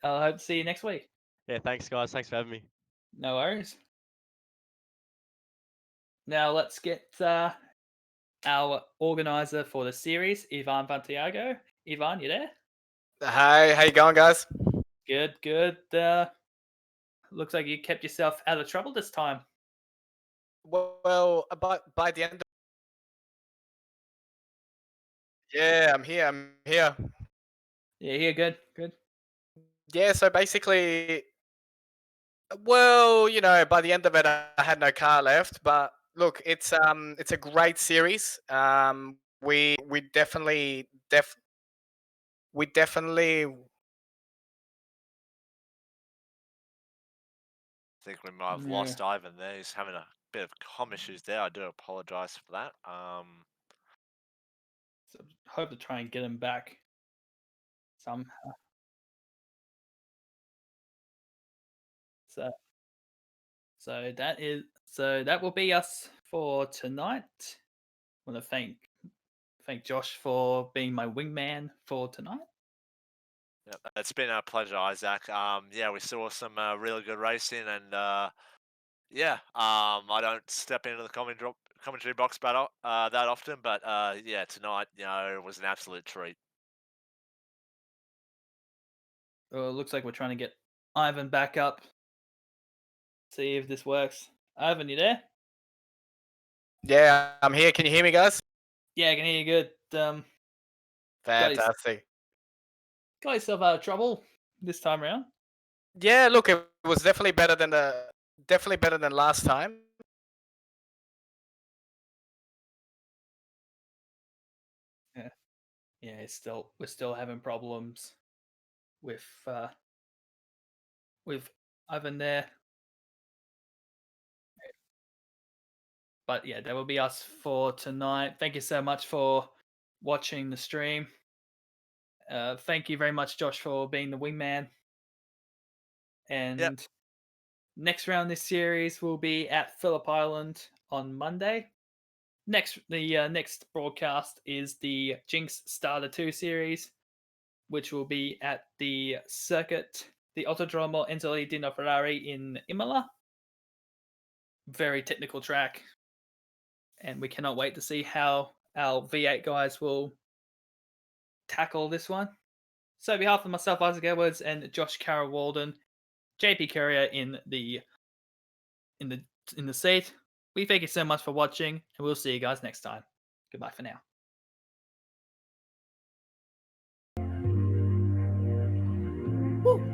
hope to see you next week. Yeah, thanks, guys. Thanks for having me. No worries. Now let's get our organizer for the series, Ivan Santiago. Ivan, you there? Hi, how you going, guys? Good, good. Looks like you kept yourself out of trouble this time. Well, by the end. Yeah, I'm here. I'm here. Yeah, good, good. Yeah, so basically, well, by the end of it, I had no car left. But look, it's a great series. We definitely we definitely. I think we might have Yeah. lost Ivan there. He's having a bit of comm issues there. I do apologise for that. So hope to try and get him back somehow. So that will be us for tonight. I want to thank Josh for being my wingman for tonight. Yeah, it's been a pleasure, Isaac. Yeah, we saw some really good racing, and yeah, I don't step into the commentary box that often, but yeah, tonight, it was an absolute treat. Well, it looks like we're trying to get Ivan back up. See if this works. Ivan, you there? Yeah, I'm here. Can you hear me, guys? Yeah, I can hear you good. Fantastic. Got yourself out of trouble this time around. Yeah, look, it was definitely better than last time. Yeah, we're still having problems with Ivan there. But yeah, that will be us for tonight. Thank you so much for watching the stream. Thank you very much, Josh, for being the wingman. And next round this series will be at Phillip Island on Monday. The next broadcast is the Jinx Starter 2 series, which will be at the circuit, the Autodromo Enzo Dino Ferrari in Imola. Very technical track, and we cannot wait to see how our V8 guys will tackle this one. So, on behalf of myself, Isaac Edwards, and Josh Carroll Walden, JP Courier in the seat, we thank you so much for watching, and we'll see you guys next time. Goodbye for now. Woo!